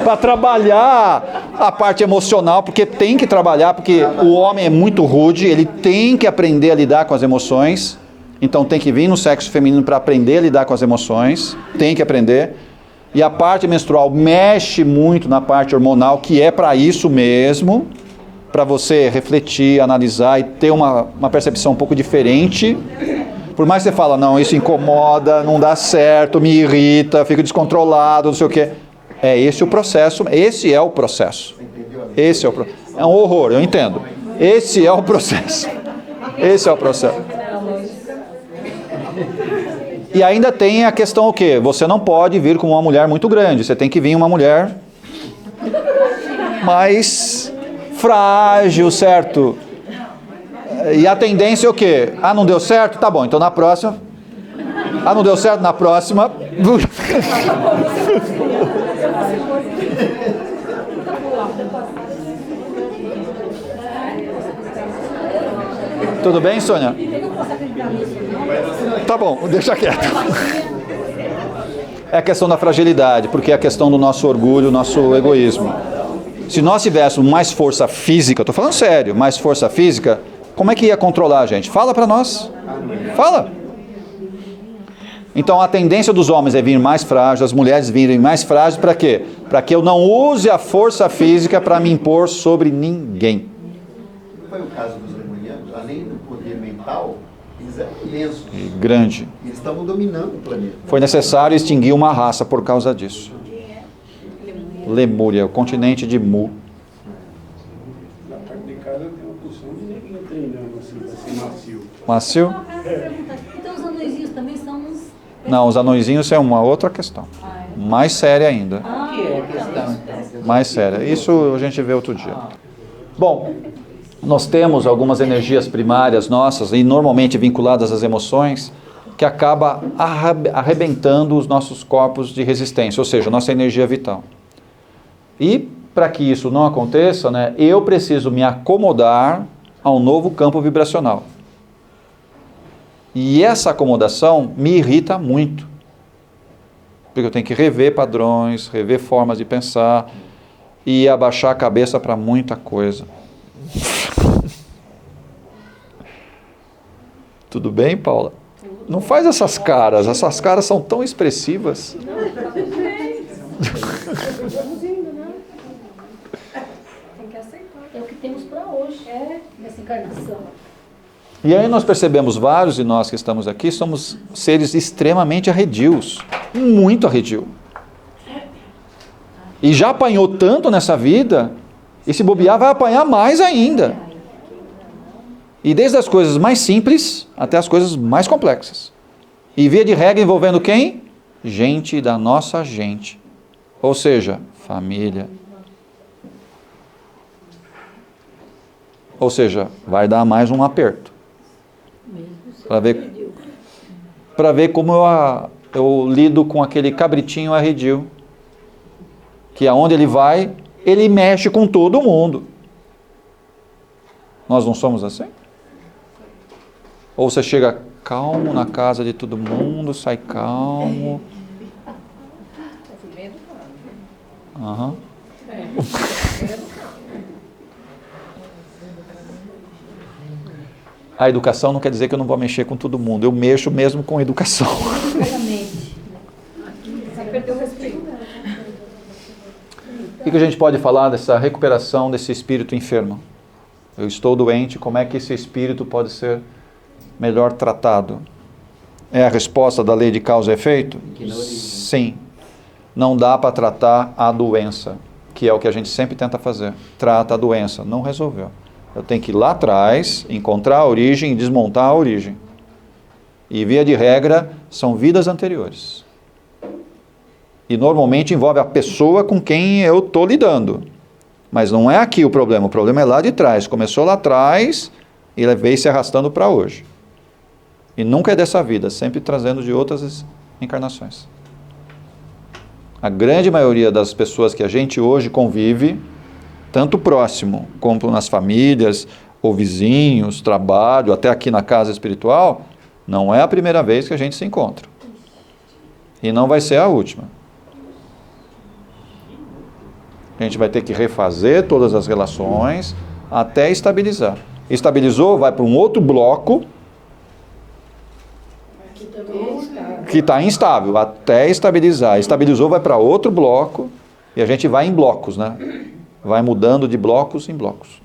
para trabalhar a parte emocional, porque tem que trabalhar, porque o homem é muito rude, ele tem que aprender a lidar com as emoções, então tem que vir no sexo feminino para aprender a lidar com as emoções, tem que aprender, e a parte menstrual mexe muito na parte hormonal, que é para isso mesmo, para você refletir, analisar e ter uma percepção um pouco diferente. Por mais que você fala, não, isso incomoda, não dá certo, me irrita, fico descontrolado, não sei o quê. É esse o processo, esse é o processo. Esse é o processo. É um horror, eu entendo. Esse é o processo. Esse é o processo. E ainda tem a questão o quê? Você não pode vir com uma mulher muito grande, você tem que vir uma mulher mais frágil, certo? E a tendência é o quê? Ah, não deu certo? Tá bom, então na próxima. Ah, não deu certo? Na próxima. Tudo bem, Sônia? Tá bom, deixa quieto. É a questão da fragilidade, porque é a questão do nosso orgulho, nosso egoísmo. Se nós tivéssemos mais força física, estou falando sério, mais força física, como é que ia controlar a gente? Fala para nós. Fala. Então a tendência dos homens é vir mais frágeis, as mulheres virem mais frágeis, para quê? Para que eu não use a força física para me impor sobre ninguém. Foi o caso dos lemurianos, além do poder mental, eles eram imensos. E grande. Eles estavam dominando o planeta. Foi necessário extinguir uma raça por causa disso. Lemúria, o continente de Mu. Na parte de casa tem uma função de neguinho treinando assim, para ser macio. Macio? Então os anõezinhos também são uns... Não, os anõezinhos é uma outra questão. Mais séria ainda. O que é a questão, então? Mais séria. Isso a gente vê outro dia. Bom, nós temos algumas energias primárias nossas, e normalmente vinculadas às emoções, que acaba arrebentando os nossos corpos de resistência, ou seja, nossa energia vital. E para que isso não aconteça, né, eu preciso me acomodar ao novo campo vibracional. E essa acomodação me irrita muito. Porque eu tenho que rever padrões, rever formas de pensar e abaixar a cabeça para muita coisa. Tudo bem, Paula? Não faz essas caras são tão expressivas. É o que temos para hoje, nessa encarnação. E aí nós percebemos, vários de nós que estamos aqui, somos seres extremamente arredios, muito arredio. E já apanhou tanto nessa vida, e se bobear vai apanhar mais ainda. E desde as coisas mais simples até as coisas mais complexas. E via de regra envolvendo quem? Gente da nossa gente. Ou seja, família. Ou seja, vai dar mais um aperto. Para ver como eu lido com aquele cabritinho arredio. que aonde ele vai, ele mexe com todo mundo. Nós não somos assim? Ou você chega calmo na casa de todo mundo, sai calmo. Aham. A educação não quer dizer que eu não vou mexer com todo mundo. Eu mexo mesmo com educação. O que a gente pode falar dessa recuperação desse espírito enfermo? Eu estou doente, como é que esse espírito pode ser melhor tratado? É a resposta da lei de causa e efeito? Sim. Não dá para tratar a doença, que é o que a gente sempre tenta fazer. Trata a doença, não resolveu. Eu tenho que ir lá atrás, encontrar a origem e desmontar a origem. E via de regra, são vidas anteriores. E normalmente envolve a pessoa com quem eu estou lidando. Mas não é aqui o problema é lá de trás. Começou lá atrás e ele veio se arrastando para hoje. E nunca é dessa vida, sempre trazendo de outras encarnações. A grande maioria das pessoas que a gente hoje convive, tanto próximo como nas famílias, ou vizinhos, trabalho, até aqui na casa espiritual, não é a primeira vez que a gente se encontra. E não vai ser a última. A gente vai ter que refazer todas as relações até estabilizar. Estabilizou, vai para um outro bloco que está instável, até estabilizar. Estabilizou, vai para outro bloco e a gente vai em blocos, né? Vai mudando de blocos em blocos.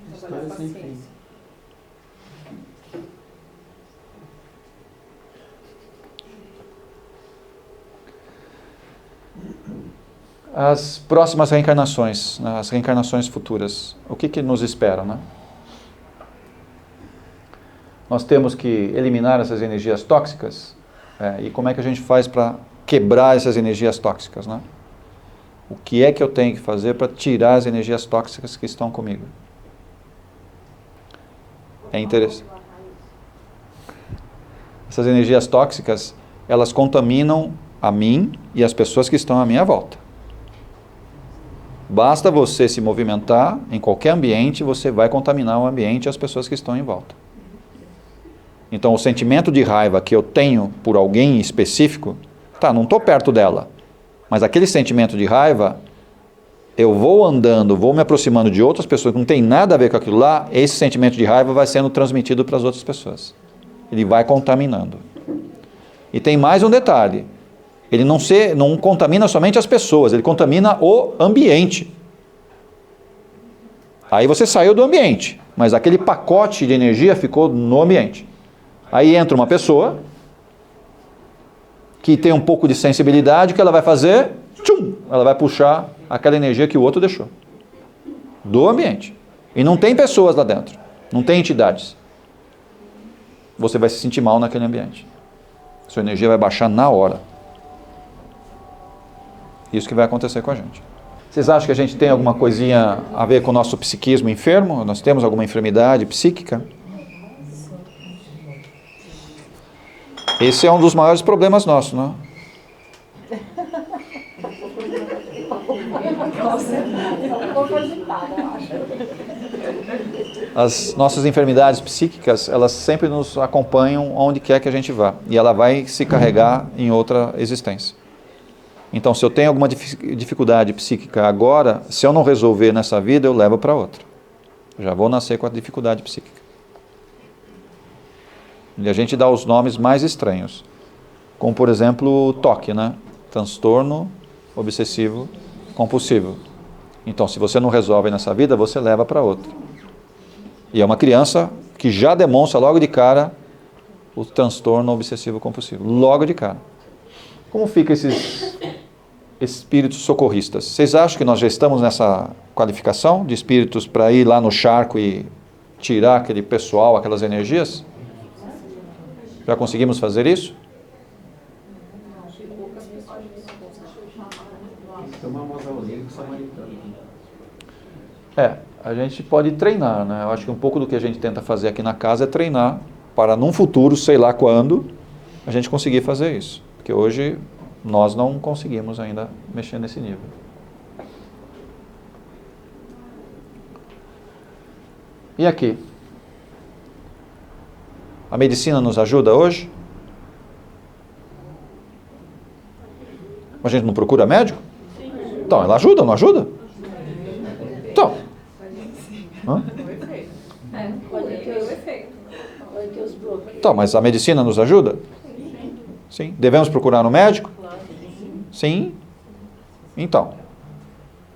As próximas reencarnações, né? As reencarnações futuras, o que nos espera, né? Nós temos que eliminar essas energias tóxicas, e como é que a gente faz para quebrar essas energias tóxicas, né? O que é que eu tenho que fazer para tirar as energias tóxicas que estão comigo? É interessante. Essas energias tóxicas, elas contaminam a mim e as pessoas que estão à minha volta. Basta você se movimentar em qualquer ambiente, você vai contaminar o ambiente e as pessoas que estão em volta. Então, o sentimento de raiva que eu tenho por alguém específico, não estou perto dela, mas aquele sentimento de raiva, eu vou andando, vou me aproximando de outras pessoas que não tem nada a ver com aquilo lá, esse sentimento de raiva vai sendo transmitido para as outras pessoas. Ele vai contaminando. E tem mais um detalhe. Ele não contamina somente as pessoas, ele contamina o ambiente. Aí você saiu do ambiente, mas aquele pacote de energia ficou no ambiente. Aí entra uma pessoa que tem um pouco de sensibilidade, o que ela vai fazer? Ela vai puxar aquela energia que o outro deixou. Do ambiente. E não tem pessoas lá dentro, não tem entidades. Você vai se sentir mal naquele ambiente. Sua energia vai baixar na hora. Isso que vai acontecer com a gente. Vocês acham que a gente tem alguma coisinha a ver com o nosso psiquismo enfermo? Nós temos alguma enfermidade psíquica? Esse é um dos maiores problemas nossos, não é? As nossas enfermidades psíquicas, elas sempre nos acompanham onde quer que a gente vá. E ela vai se carregar em outra existência. Então, se eu tenho alguma dificuldade psíquica agora, se eu não resolver nessa vida, eu levo para outra. Já vou nascer com a dificuldade psíquica. E a gente dá os nomes mais estranhos. Como, por exemplo, o TOC, né? Transtorno obsessivo compulsivo. Então, se você não resolve nessa vida, você leva para outra. E é uma criança que já demonstra logo de cara o transtorno obsessivo compulsivo. Logo de cara. Como fica esses espíritos socorristas? Vocês acham que nós já estamos nessa qualificação de espíritos para ir lá no charco e tirar aquele pessoal, aquelas energias? Já conseguimos fazer isso? A gente pode treinar, né? Eu acho que um pouco do que a gente tenta fazer aqui na casa é treinar para num futuro, sei lá quando, a gente conseguir fazer isso. Porque hoje nós não conseguimos ainda mexer nesse nível. E aqui? A medicina nos ajuda hoje? A gente não procura médico? Então, ela ajuda, não ajuda? Então. Hã? Pode ter o efeito. Pode ter os bloqueios. Então, mas a medicina nos ajuda? Sim. Devemos procurar um médico? Sim. Então.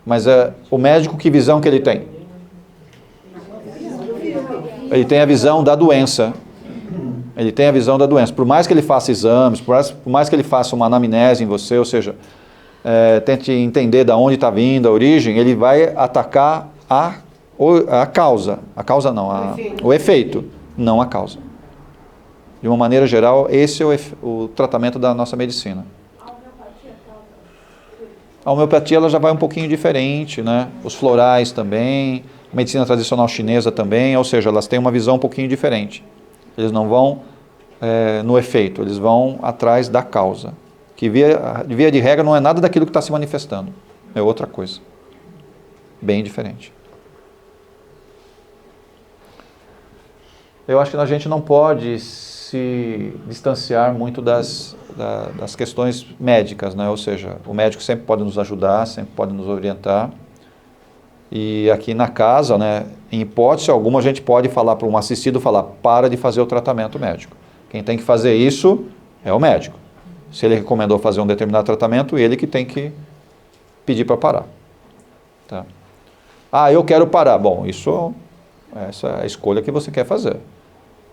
Mas o médico, que visão que ele tem? Ele tem a visão da doença. Ele tem a visão da doença. Por mais que ele faça exames, por mais que ele faça uma anamnese em você, ou seja, tente entender de onde está vindo, a origem, ele vai atacar a causa. A causa não, o efeito, não a causa. De uma maneira geral, esse é o tratamento da nossa medicina. A homeopatia ela já vai um pouquinho diferente, né? Os florais também, a medicina tradicional chinesa também, ou seja, elas têm uma visão um pouquinho diferente. Eles não vão no efeito, eles vão atrás da causa. Que via de regra não é nada daquilo que está se manifestando, é outra coisa. Bem diferente. Eu acho que a gente não pode se distanciar muito das questões médicas, né? Ou seja, o médico sempre pode nos ajudar, sempre pode nos orientar. E aqui na casa, né, em hipótese alguma, a gente pode falar para um assistido, para de fazer o tratamento médico. Quem tem que fazer isso é o médico. Se ele recomendou fazer um determinado tratamento, ele que tem que pedir para parar. Tá? Eu quero parar. Bom, essa é a escolha que você quer fazer.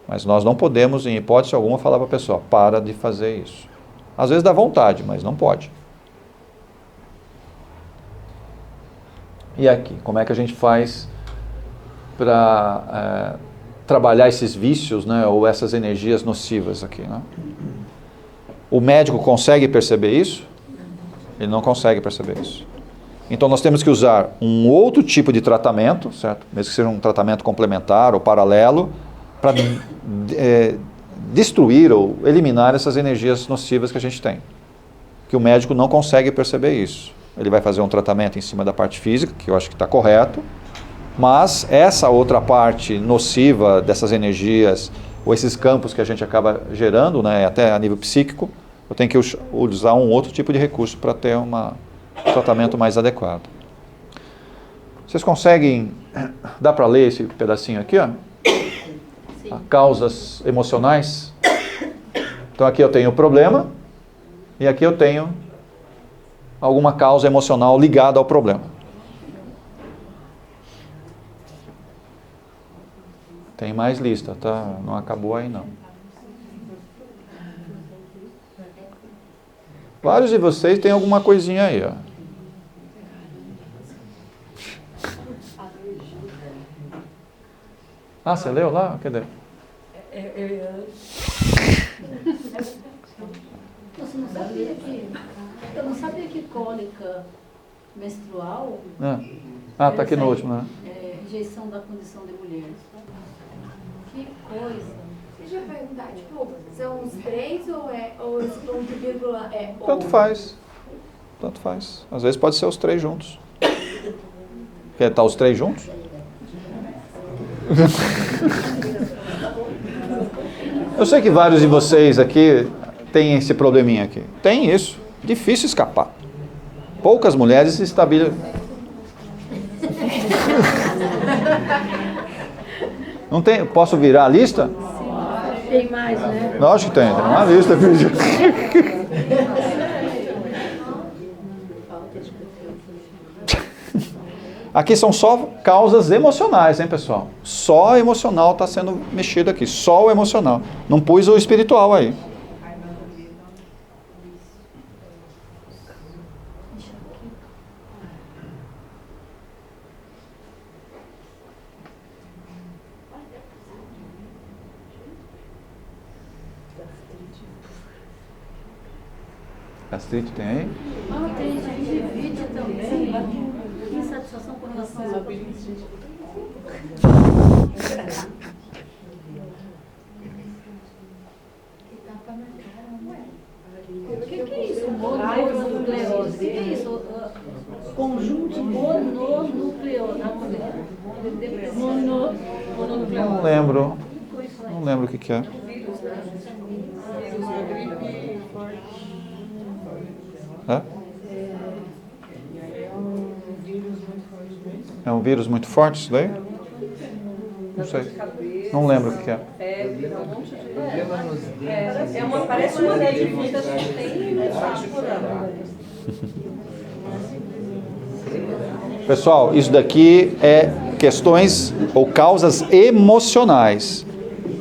Mas nós não podemos, em hipótese alguma, falar para a pessoa, para de fazer isso. Às vezes dá vontade, mas não pode. E aqui, como é que a gente faz para trabalhar esses vícios, né, ou essas energias nocivas aqui, né? O médico consegue perceber isso? Ele não consegue perceber isso. Então nós temos que usar um outro tipo de tratamento, certo? Mesmo que seja um tratamento complementar ou paralelo, para destruir ou eliminar essas energias nocivas que a gente tem. Que o médico não consegue perceber isso. Ele vai fazer um tratamento em cima da parte física, que eu acho que está correto, mas essa outra parte nociva dessas energias, ou esses campos que a gente acaba gerando, né, até a nível psíquico, eu tenho que usar um outro tipo de recurso para ter um tratamento mais adequado. Vocês conseguem, dá para ler esse pedacinho aqui, ó? Causas emocionais. Então aqui eu tenho o problema, e aqui eu tenho alguma causa emocional ligada ao problema. Tem mais lista, tá? Não acabou aí não. Vários de vocês têm alguma coisinha aí, ó. Você leu lá? Cadê? Eu não sabia que cólica menstrual tá aqui no último, né? é rejeição da condição de mulher. Que coisa. Deixa eu perguntar, tipo, são os três ou esse ponto de vírgula é ou? Tanto faz. Tanto faz. Às vezes pode ser os três juntos. Quer estar os três juntos? Eu sei que vários de vocês aqui têm esse probleminha aqui. Tem isso. Difícil escapar. Poucas mulheres se estabilizam. Não tem? Posso virar a lista? Tem mais, né? Lógico que tem uma lista. Aqui são só causas emocionais, hein, pessoal? Só emocional está sendo mexido aqui. Só o emocional. Não pus o espiritual aí. Gastrite tem aí? Tem gengivite também. Insatisfação com relação à O que é isso? Mononucleose. O que é isso? Conjunto mononucleoso. Não lembro. Não lembro o que é. É? É um vírus muito forte isso daí? Não sei. Não lembro o que é. Parece uma média de vida que tem por ano. Pessoal, isso daqui é questões ou causas emocionais.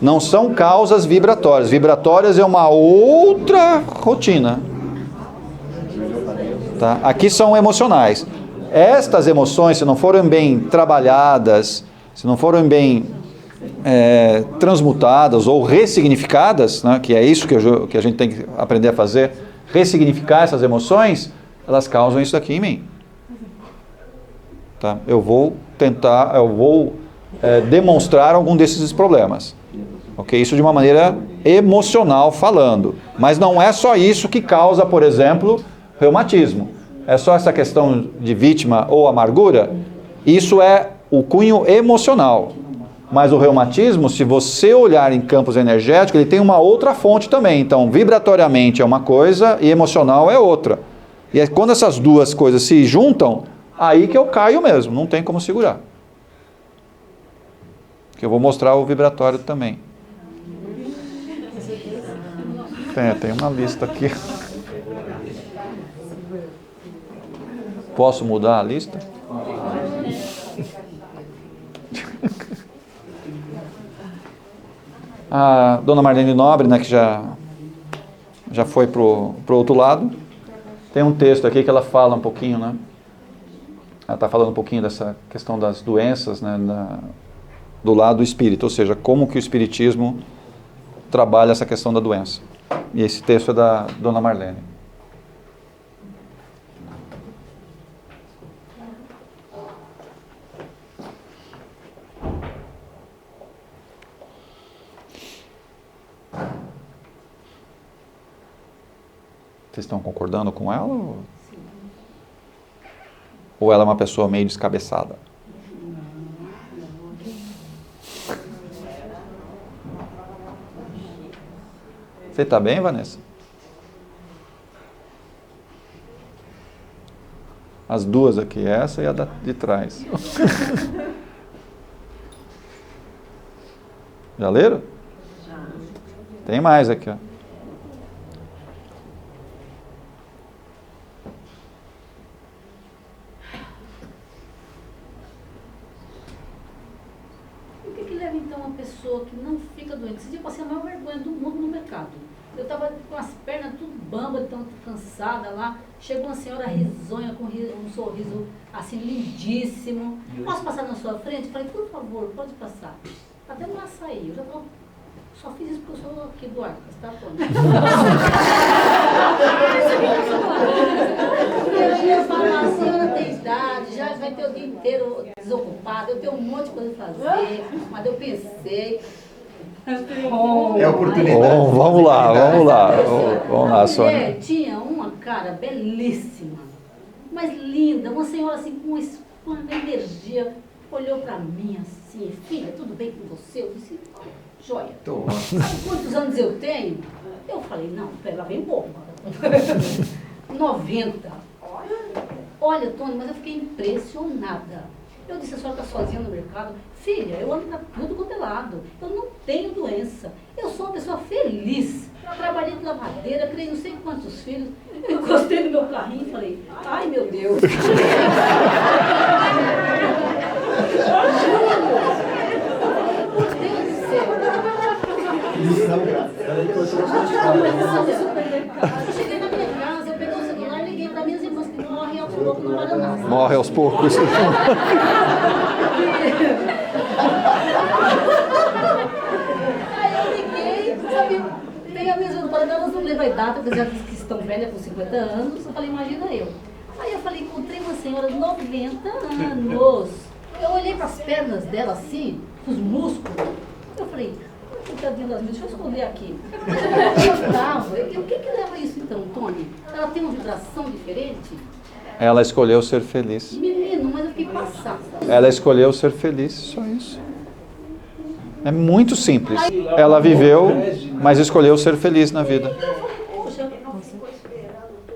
Não são causas vibratórias. Vibratórias é uma outra rotina. Tá? Aqui são emocionais. Estas emoções, se não forem bem trabalhadas, se não forem bem transmutadas ou ressignificadas, né, que é isso que a gente tem que aprender a fazer, ressignificar essas emoções, elas causam isso aqui em mim. Tá? Eu vou demonstrar algum desses problemas. Ok? Isso de uma maneira emocional falando. Mas não é só isso que causa, por exemplo, reumatismo. É só essa questão de vítima ou amargura? Isso é o cunho emocional. Mas o reumatismo, se você olhar em campos energéticos, ele tem uma outra fonte também. Então, vibratoriamente é uma coisa e emocional é outra. E quando essas duas coisas se juntam, aí que eu caio mesmo, não tem como segurar. Que eu vou mostrar o vibratório também. Tem uma lista aqui. Posso mudar a lista? A dona Marlene Nobre, né, que já foi pro outro lado, tem um texto aqui que ela fala um pouquinho, né? Ela está falando um pouquinho dessa questão das doenças, né, do lado espírita, ou seja, como que o espiritismo trabalha essa questão da doença. E esse texto é da dona Marlene. Vocês estão concordando com ela? Ou ela é uma pessoa meio descabeçada? Você está bem, Vanessa? As duas aqui, essa e a de trás. Já leram? Já. Tem mais aqui, ó. Que não fica doente. Esse dia eu passei a maior vergonha do mundo no mercado. Eu estava com as pernas tudo bamba, tão cansada lá. Chegou uma senhora risonha com um sorriso assim lindíssimo. Posso passar na sua frente? Falei, por favor, pode passar. Até no açaí. Eu já só fiz isso porque eu sou aqui do Arcas, tá? Eu ia falar, a senhora tem idade, já vai ter o dia inteiro desocupada, eu tenho um monte de coisa a fazer, mas eu pensei. É oportunidade. Vamos lá. Vamos lá, Sônia. Tinha uma cara belíssima, mas linda, uma senhora assim com uma energia, olhou pra mim assim, filha, tudo bem com você? Eu disse, joia. Sabe quantos anos eu tenho? Eu falei, não, pera, vem bomba. 90. Olha, Tony, mas eu fiquei impressionada. Eu disse, a senhora está sozinha no mercado? Filha, eu ando para tudo quanto é lado. Eu não tenho doença. Eu sou uma pessoa feliz. Trabalhei de lavadeira, criei não sei quantos filhos. Eu encostei no meu carrinho e falei, ai meu Deus. Eu cheguei na minha casa, eu peguei o celular e liguei para minhas irmãs que morrem aos poucos no Paraná. Morre aos poucos. Aí eu liguei, sabe, tem a mesma do Paraná, elas não lembram a data, porque já que estão velhas com 50 anos, eu falei, imagina eu. Aí eu falei, encontrei uma senhora de 90 anos. Eu olhei para as pernas dela assim, os músculos, eu falei, Coitadinha das minhas, deixa eu esconder aqui. O que leva isso então, Tony? Ela tem uma vibração diferente? Ela escolheu ser feliz. Menino, mas eu fiquei passada. Ela escolheu ser feliz, só isso. É muito simples. Ela viveu, mas escolheu ser feliz na vida. Poxa,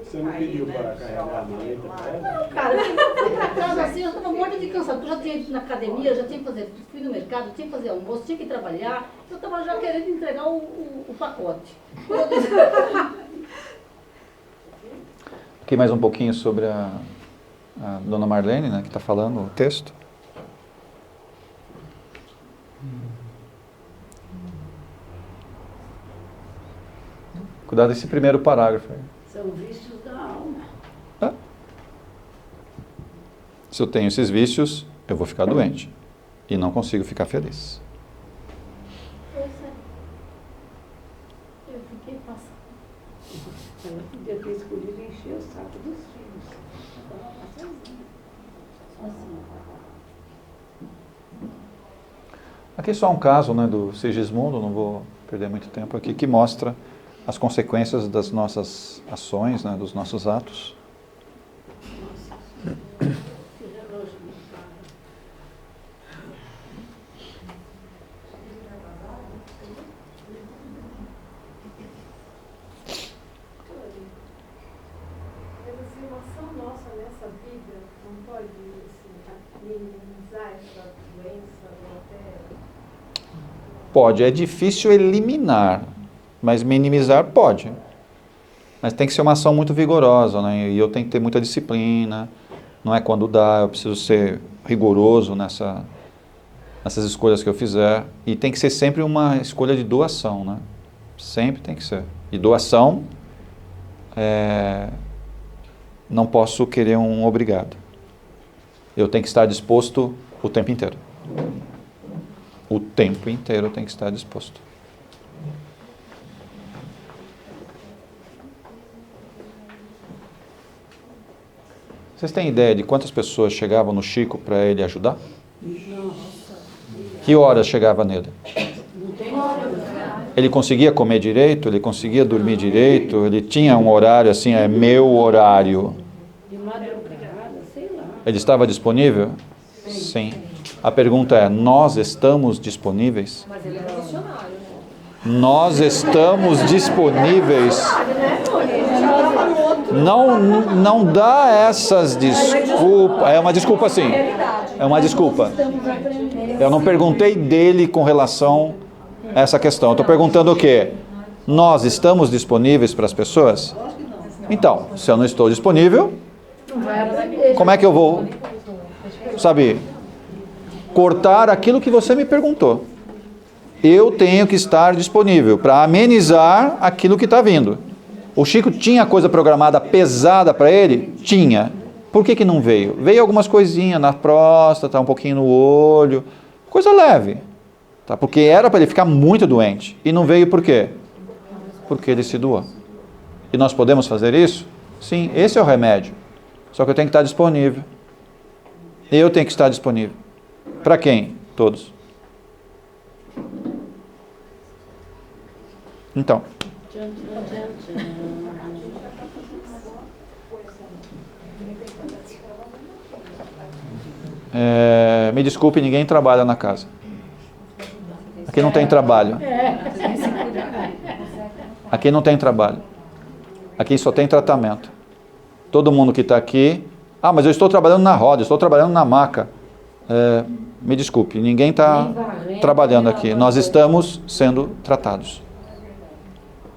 Você não pediu para carregar a maleta para ela? cara, eu fui pra casa assim, eu estava morta de cansado. Eu já tinha ido na academia, já tinha que fazer, fui no mercado, tinha que fazer almoço, tinha que trabalhar. Eu estava já querendo entregar o pacote. Aqui mais um pouquinho sobre a dona Marlene, né, que está falando o texto. Cuidado desse primeiro parágrafo aí. São vícios da alma. Se eu tenho esses vícios, eu vou ficar doente. E não consigo ficar feliz. Eu fiquei passada. Ela podia ter escolhido encher o saco dos filhos. Aqui é só um caso, né, do Sigismundo, não vou perder muito tempo aqui, que mostra as consequências das nossas ações, né, dos nossos atos. Mas assim, uma ação nossa nessa vida não pode assim, minimizar essa doença ou até... Pode, é difícil eliminar, mas minimizar pode. Mas tem que ser uma ação muito vigorosa, né? E eu tenho que ter muita disciplina, não é quando dá, eu preciso ser rigoroso nessas escolhas que eu fizer. E tem que ser sempre uma escolha de doação, né? Sempre tem que ser. E doação, não posso querer um obrigado. Eu tenho que estar disposto o tempo inteiro. O tempo inteiro eu tenho que estar disposto. Vocês têm ideia de quantas pessoas chegavam no Chico para ele ajudar? Que horas chegava nele? Ele conseguia comer direito? Ele conseguia dormir direito? Ele tinha um horário assim, é meu horário. Ele estava disponível? Sim. A pergunta é, nós estamos disponíveis? Mas ele é missionário, né? Nós estamos disponíveis? Não dá essas desculpas. É uma desculpa sim. É uma desculpa. Eu não perguntei dele com relação a essa questão. Eu estou perguntando o quê? Nós estamos disponíveis para as pessoas? Então, se eu não estou disponível, como é que eu vou, sabe, cortar aquilo que você me perguntou? Eu tenho que estar disponível para amenizar aquilo que está vindo. O Chico tinha coisa programada pesada para ele? Tinha. Por que não veio? Veio algumas coisinhas na próstata, um pouquinho no olho, coisa leve. Tá? Porque era para ele ficar muito doente. E não veio por quê? Porque ele se doou. E nós podemos fazer isso? Sim, esse é o remédio. Só que eu tenho que estar disponível. Eu tenho que estar disponível. Para quem? Todos. Então. Me desculpe, ninguém trabalha na casa. Aqui não tem trabalho. Aqui não tem trabalho. Aqui só tem tratamento. Todo mundo que está aqui... Ah, mas eu estou trabalhando na roda, eu estou trabalhando na maca. Me desculpe, ninguém está trabalhando aqui. Nós estamos sendo tratados.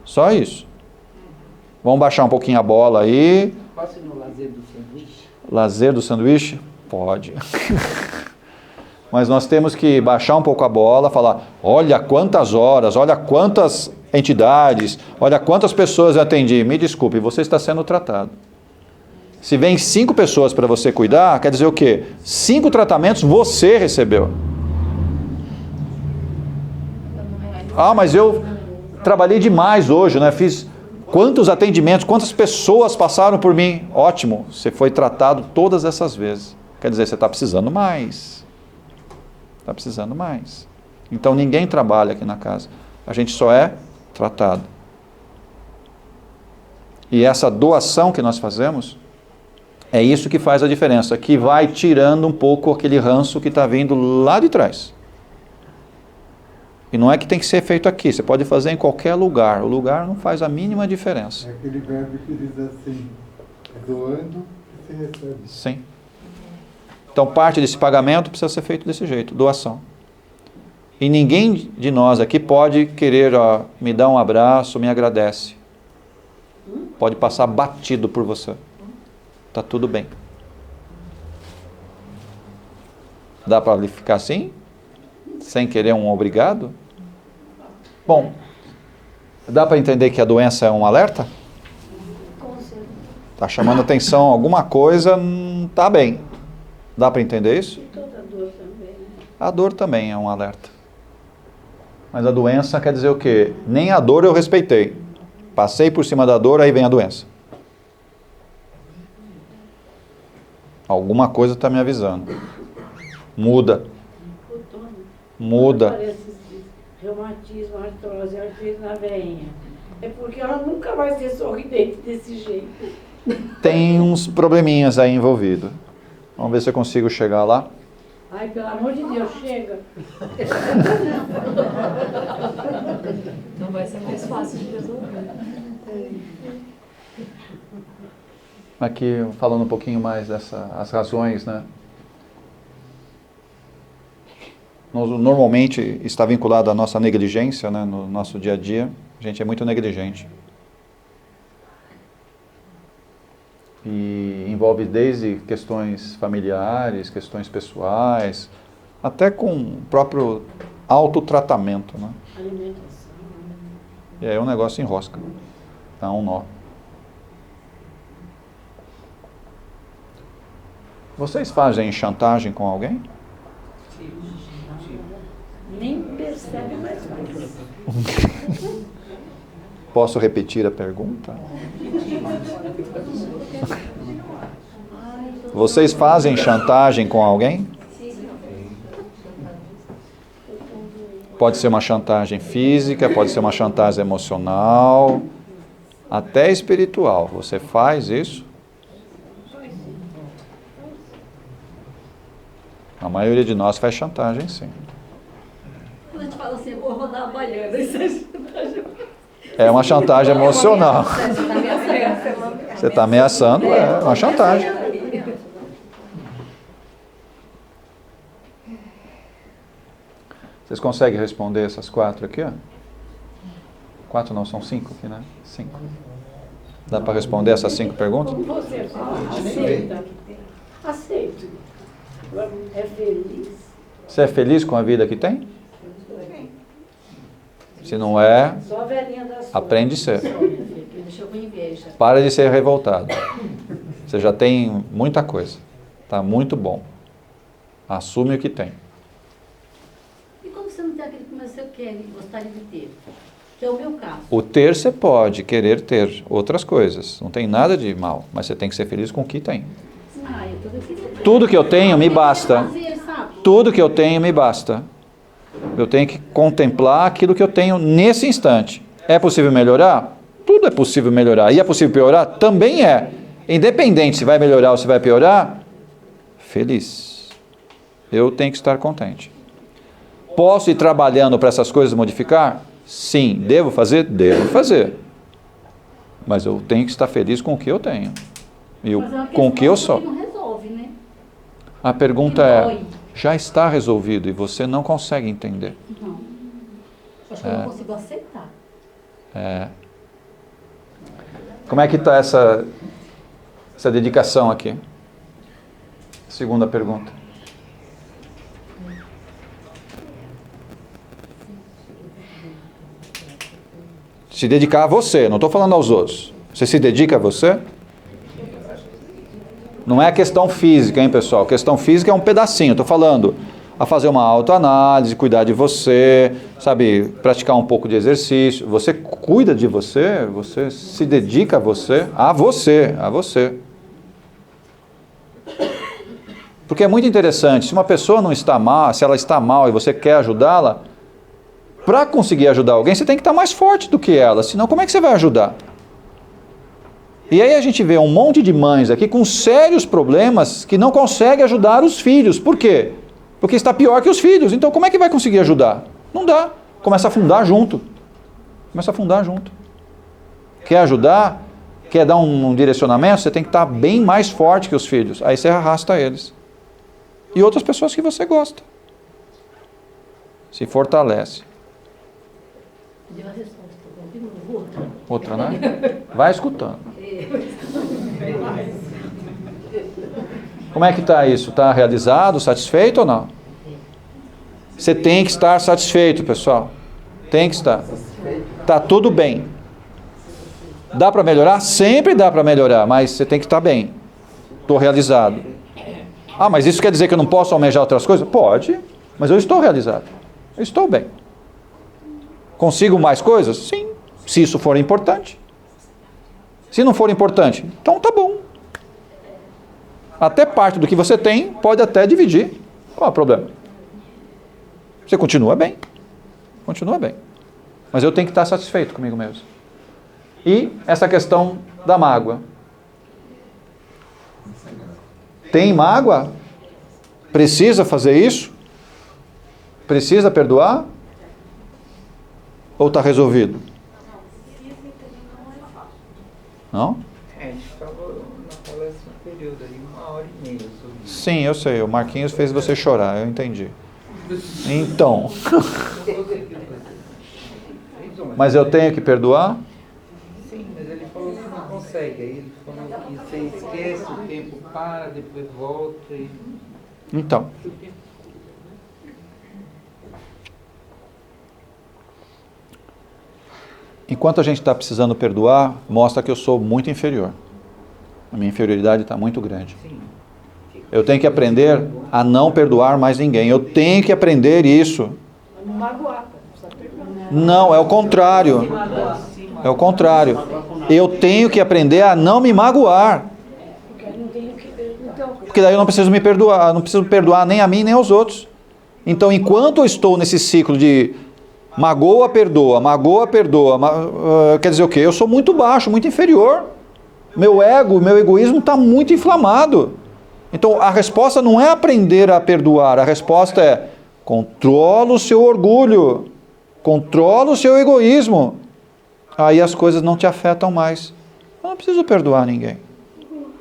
Só isso. Vamos baixar um pouquinho a bola aí. Posso ir no lazer do sanduíche? Lazer do sanduíche? Pode. Mas nós temos que baixar um pouco a bola, falar, olha quantas horas, olha quantas entidades, olha quantas pessoas eu atendi. Me desculpe, você está sendo tratado. Se vem 5 pessoas para você cuidar, quer dizer o quê? 5 tratamentos você recebeu. Ah, mas eu trabalhei demais hoje, né? Fiz quantos atendimentos, quantas pessoas passaram por mim. Ótimo, você foi tratado todas essas vezes. Quer dizer, você está precisando mais. Está precisando mais. Então ninguém trabalha aqui na casa. A gente só é tratado. E essa doação que nós fazemos, é isso que faz a diferença, que vai tirando um pouco aquele ranço que está vindo lá de trás. E não é que tem que ser feito aqui, você pode fazer em qualquer lugar, o lugar não faz a mínima diferença. É aquele verbo que diz assim, doando que se recebe. Sim. Então parte desse pagamento precisa ser feito desse jeito, doação. E ninguém de nós aqui pode querer, ó, me dar um abraço, me agradece. Pode passar batido por você. Tá tudo bem. Dá para ficar assim? Sem querer um obrigado? Bom, dá para entender que a doença é um alerta? Está chamando atenção alguma coisa, não está bem. Dá para entender isso? Toda dor também. A dor também é um alerta. Mas a doença quer dizer o quê? Nem a dor eu respeitei. Passei por cima da dor, aí vem a doença. Alguma coisa está me avisando. Muda. Muda. Parece reumatismo, artrose, artrite na veinha. É porque ela nunca vai ser sorridente desse jeito. Tem uns probleminhas aí envolvidos. Vamos ver se eu consigo chegar lá. Ai, pelo amor de Deus, chega. Não vai ser mais fácil de resolver. Aqui, falando um pouquinho mais as razões, né? Normalmente está vinculado à nossa negligência, né? No nosso dia a dia. A gente é muito negligente. E envolve desde questões familiares, questões pessoais, até com o próprio autotratamento, né? Alimentação. E aí o negócio enrosca. Dá um nó. Vocês fazem chantagem com alguém? Nem percebe mais faz. Posso repetir a pergunta? Vocês fazem chantagem com alguém? Pode ser uma chantagem física, pode ser uma chantagem emocional, até espiritual. Você faz isso? A maioria de nós faz chantagem, sim. Quando a gente fala assim, eu vou rodar a baiana, isso é chantagem. É uma chantagem emocional. Você está ameaçando, é uma chantagem. Vocês conseguem responder essas 4 aqui, ó? 4 não, são 5 aqui, né? 5. Dá para responder essas 5 perguntas? Como você aceita? Aceito. Agora, é feliz? Você é feliz com a vida que tem? Se não é, Só a velhinha da sua. aprende a ser. Me deixou com inveja. Para de ser revoltado. Você já tem muita coisa. Está muito bom. Assume o que tem. E quando você não tem aquilo que você quer e gostaria de ter? Que é o meu caso. O ter você pode querer ter outras coisas. Não tem nada de mal. Mas você tem que ser feliz com o que tem. Tudo que eu tenho me basta. Tudo que eu tenho me basta. Eu tenho que contemplar aquilo que eu tenho nesse instante. É possível melhorar? Tudo é possível melhorar. E é possível piorar? Também é. Independente se vai melhorar ou se vai piorar, feliz. Eu tenho que estar contente. Posso ir trabalhando para essas coisas modificar? Sim. Devo fazer? Devo fazer. Mas eu tenho que estar feliz com o que eu tenho. E com o que eu sou. Não resolve, né? A pergunta é, já está resolvido e você não consegue entender. Não. Acho que eu não consigo aceitar. Como é que está essa dedicação aqui? Segunda pergunta. Se dedicar a você, não estou falando aos outros. Você se dedica a você? Não é a questão física, hein, pessoal? A questão física é um pedacinho. Estou falando a fazer uma autoanálise, cuidar de você, sabe, praticar um pouco de exercício. Você cuida de você, você se dedica a você, a você, a você. Porque é muito interessante, se uma pessoa não está mal, se ela está mal e você quer ajudá-la, Para conseguir ajudar alguém, você tem que estar mais forte do que ela, senão como é que você vai ajudar? E aí a gente vê um monte de mães aqui com sérios problemas que não conseguem ajudar os filhos. Por quê? Porque está pior que os filhos. Então como é que vai conseguir ajudar? Não dá. Começa a afundar junto. Começa a afundar junto. Quer ajudar? Quer dar um direcionamento? Você tem que estar bem mais forte que os filhos. Aí você arrasta eles. E outras pessoas que você gosta. Se fortalece. Deu a resposta. Outra. Outra, né? Vai escutando. Como é que está isso? Está realizado, satisfeito ou não? Você tem que estar satisfeito, pessoal. Tem que estar. Está tudo bem. Dá para melhorar? Sempre dá para melhorar, mas você tem que estar bem. Estou realizado. Ah, mas isso quer dizer que eu não posso almejar outras coisas? Pode, mas eu estou realizado. Eu estou bem. Consigo mais coisas? Sim, se isso for importante. Se não for importante, então tá bom. Até parte do que você tem, pode até dividir. Qual é o problema? Você continua bem. Continua bem. Mas eu tenho que estar satisfeito comigo mesmo. E essa questão da mágoa. Tem mágoa? Precisa fazer isso? Precisa perdoar? Ou está resolvido? Não? A gente falou na palestra anterior, ali 1h30 sobre isso. Sim, eu sei. O Marquinhos fez você chorar, eu entendi. Então. Mas eu tenho que perdoar? Sim, mas ele falou que não consegue. Aí ele falou que você esquece, o tempo para, depois volta e... Então. Enquanto a gente está precisando perdoar, mostra que eu sou muito inferior. A minha inferioridade está muito grande. Eu tenho que aprender a não perdoar mais ninguém. Eu tenho que aprender isso. Não, é o contrário. É o contrário. Eu tenho que aprender a não me magoar. Porque daí eu não preciso me perdoar. Não preciso perdoar nem a mim, nem aos outros. Então, enquanto eu estou nesse ciclo de magoa, perdoa, quer dizer o quê? Eu sou muito baixo, muito inferior. Meu ego, meu egoísmo está muito inflamado. Então, a resposta não é aprender a perdoar. A resposta é: controla o seu orgulho. Controla o seu egoísmo. Aí as coisas não te afetam mais. Eu não preciso perdoar ninguém.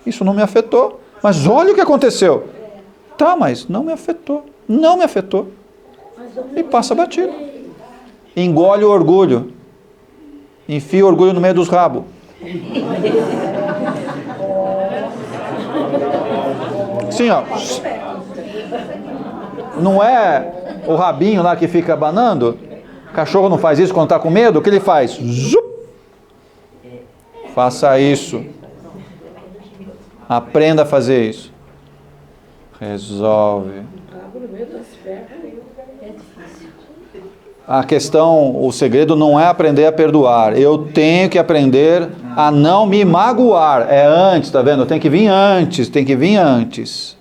Isso não me afetou. Mas olha o que aconteceu. Tá, mas não me afetou. Não me afetou. E passa batido. Engole o orgulho. Enfia o orgulho no meio dos rabos. Sim, ó. Não é o rabinho lá que fica abanando? O cachorro não faz isso quando está com medo? O que ele faz? Zup! Faça isso. Aprenda a fazer isso. Resolve. A questão, o segredo não é aprender a perdoar. Eu tenho que aprender a não me magoar. É antes, tá vendo? Tem que vir antes, tem que vir antes.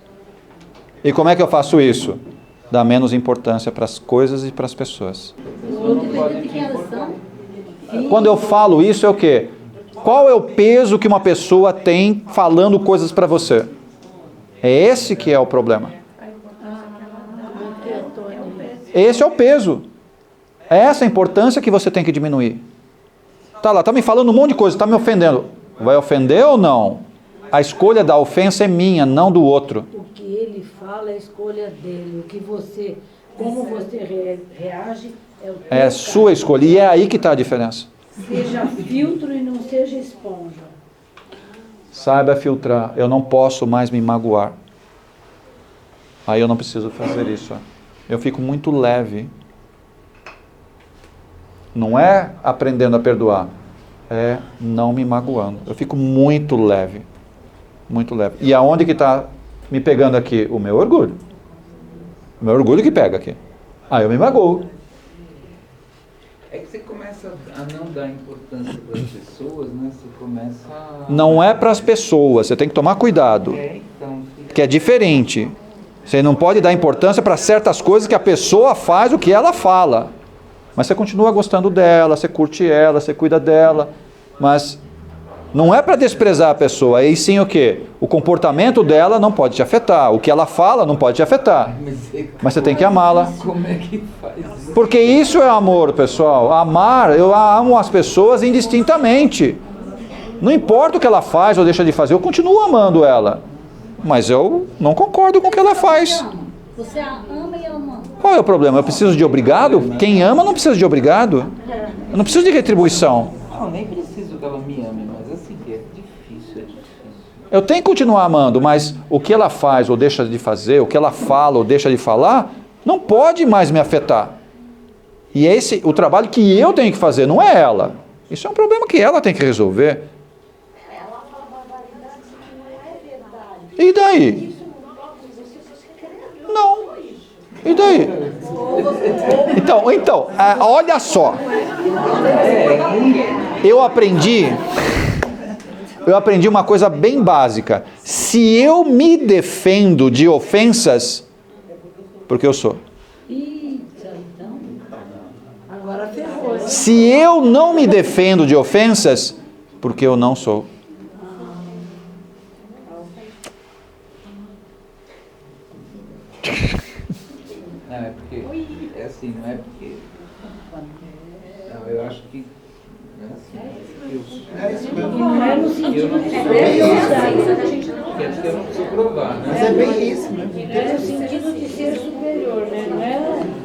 E como é que eu faço isso? Dar menos importância para as coisas e para as pessoas. Quando eu falo isso, é o quê? Qual é o peso que uma pessoa tem falando coisas para você? É esse que é o problema. Esse é o peso. É essa a importância que você tem que diminuir. Tá lá, tá me falando um monte de coisa, tá me ofendendo. Vai ofender ou não? A escolha da ofensa é minha, não do outro. O que ele fala é a escolha dele. O que você, como você reage é o É a sua escolha. E é aí que está a diferença. Seja filtro e não seja esponja. Saiba filtrar. Eu não posso mais me magoar. Aí eu não preciso fazer isso. Eu fico muito leve. Não é aprendendo a perdoar. É não me magoando. Eu fico muito leve. Muito leve. E aonde que está me pegando aqui? O meu orgulho. O meu orgulho que pega aqui. Aí eu me magoo. É que você começa a não dar importância para as pessoas, né? Você começa a... Não é para as pessoas. Você tem que tomar cuidado. Então, Que é diferente. Você não pode dar importância para certas coisas que a pessoa faz o que ela fala. Mas você continua gostando dela, você curte ela, você cuida dela. Mas não é para desprezar a pessoa, aí sim o quê? O comportamento dela não pode te afetar, o que ela fala não pode te afetar. Mas você tem que amá-la. Como é que faz isso? Porque isso é amor, pessoal. Amar, eu amo as pessoas indistintamente. Não importa o que ela faz ou deixa de fazer, eu continuo amando ela. Mas eu não concordo com o que ela faz. Você a ama e ama. Qual é o problema? Eu preciso de obrigado? Quem ama não precisa de obrigado. Eu não preciso de retribuição. Não, nem preciso que ela me ame, mas assim, é difícil, é difícil. Eu tenho que continuar amando, mas o que ela faz ou deixa de fazer, o que ela fala ou deixa de falar, não pode mais me afetar. E esse o trabalho que eu tenho que fazer, não é ela. Isso é um problema que ela tem que resolver. Ela fala barbaridades que não é verdade. E daí? Isso não toca em você, você quer Não. E daí? Então, olha só. Eu aprendi uma coisa bem básica. Se eu me defendo de ofensas, porque eu sou. Eita, então. Agora ferrou. Se eu não me defendo de ofensas, porque eu não sou. Não, é porque, é assim, não é porque... Não, eu acho que... Não é no sentido de superioridade. Porque eu não preciso provar, né? Mas é bem isso, né? É no sentido de ser superior, né? Não é...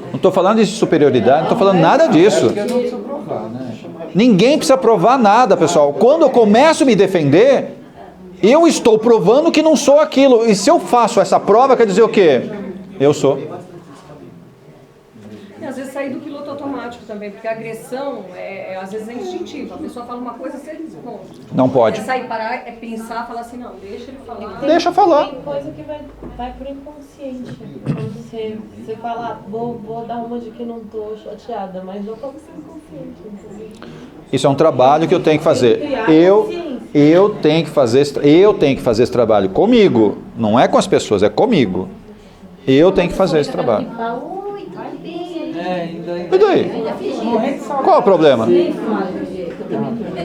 Não estou falando de superioridade, não estou falando nada disso. Porque eu não preciso provar, né? Ninguém precisa provar nada, pessoal. Quando eu começo a me defender, eu estou provando que não sou aquilo. E se eu faço essa prova, quer dizer o quê? Eu sou. E às vezes sair do piloto automático também, porque a agressão às vezes é instintiva. A pessoa fala uma coisa, você responde. Não pode. É sair, parar, é pensar, falar assim, não, deixa ele falar. Deixa falar. Tem coisa que vai pro inconsciente. Quando você fala, vou dar uma de que não tô chateada, mas eu tô com o inconsciente. Entendeu? Isso é um trabalho que eu tenho que fazer. Eu tenho que fazer esse trabalho comigo. Não é com as pessoas, é comigo. Eu tenho que fazer esse trabalho. E daí? Qual é o problema?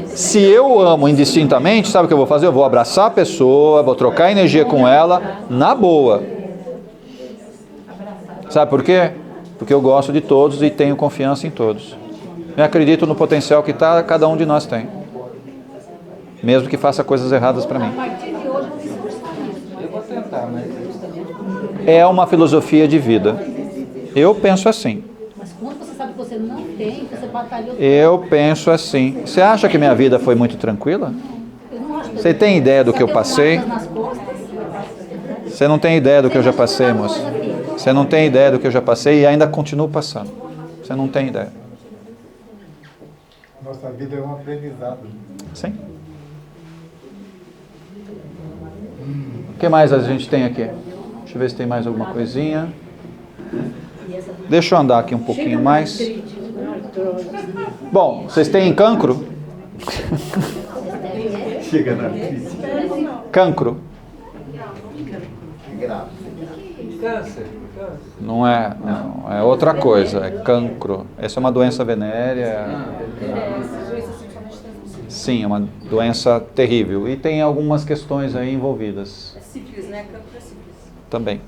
Se eu amo indistintamente, sabe o que eu vou fazer? Eu vou abraçar a pessoa, vou trocar energia com ela, na boa. Sabe por quê? Porque eu gosto de todos e tenho confiança em todos. Eu acredito no potencial que cada um de nós tem. Mesmo que faça coisas erradas para mim. Eu vou tentar, mas... É uma filosofia de vida. Eu penso assim. Mas quando você sabe que você não tem, você batalhou... Eu penso assim. Você acha que minha vida foi muito tranquila? Você tem ideia do que eu passei? Você não tem ideia do que eu já passei, moça. Você não tem ideia do que eu já passei e ainda continuo passando. Você não tem ideia. Nossa vida é um aprendizado. Sim. O que mais a gente tem aqui? Deixa eu ver se tem mais alguma coisinha. Deixa eu andar aqui um pouquinho mais. Bom, vocês têm cancro? Chega na artrite. Cancro. Grave. Câncer. Não é, não, é outra coisa, é cancro. Essa é uma doença venérea. Sim, é uma doença terrível. E tem algumas questões aí envolvidas. É sífilis, né? Cancro é sífilis. Também.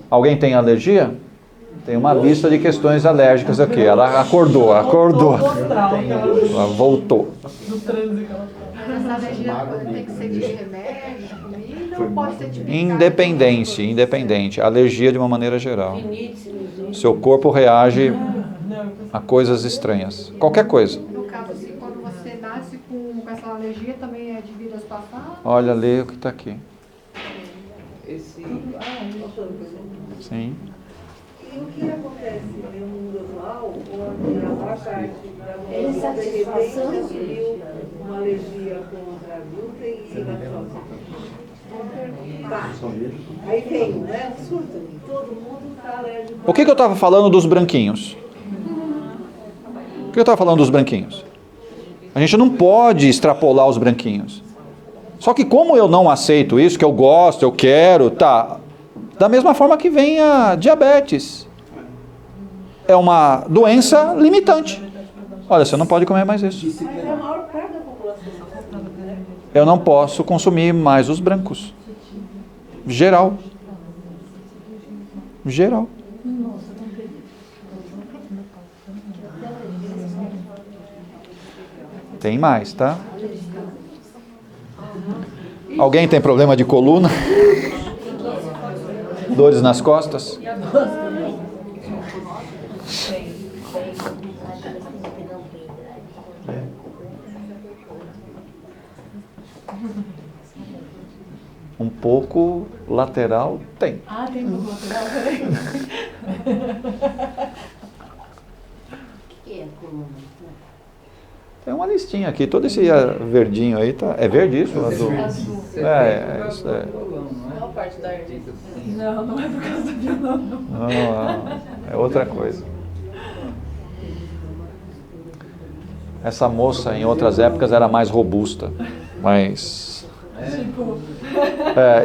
Alguém tem alergia? Tem uma lista de questões alérgicas aqui. Ela acordou. Ela voltou. Essa alergia tem que ser de remédio, comida, ou pode ser de Independente. Alergia de uma maneira geral. Seu corpo reage a coisas estranhas. Qualquer coisa. No caso, assim, quando você nasce com essa alergia, também é de vidas passadas? Olha, lê o que está aqui. Sim. E o que acontece no mundo atual, onde a maior parte da Insatisfação. adquiriu uma alergia contra a glúten e lactose? Tá. Aí vem, né? Um surto. Todo mundo está alérgico. O que eu estava falando dos branquinhos? O que eu estava falando dos branquinhos? A gente não pode extrapolar os branquinhos. Só que como eu não aceito isso, que eu gosto, eu quero, tá... Da mesma forma que vem a diabetes. é uma doença limitante. Olha, você não pode comer mais isso. Mas é a maior parte da população. Eu não posso consumir mais os brancos. Geral. Geral. Tem mais, tá? Alguém tem problema de coluna? Dores nas costas? Um pouco lateral tem. Ah, tem um pouco lateral também. O que é coluna? Tem uma listinha aqui, todo esse verdinho aí tá. É verde isso? Azul? Isso é. Qual parte da arte? Não, não é por causa do violão, não. Não, é outra coisa. Essa moça em outras épocas era mais robusta, mas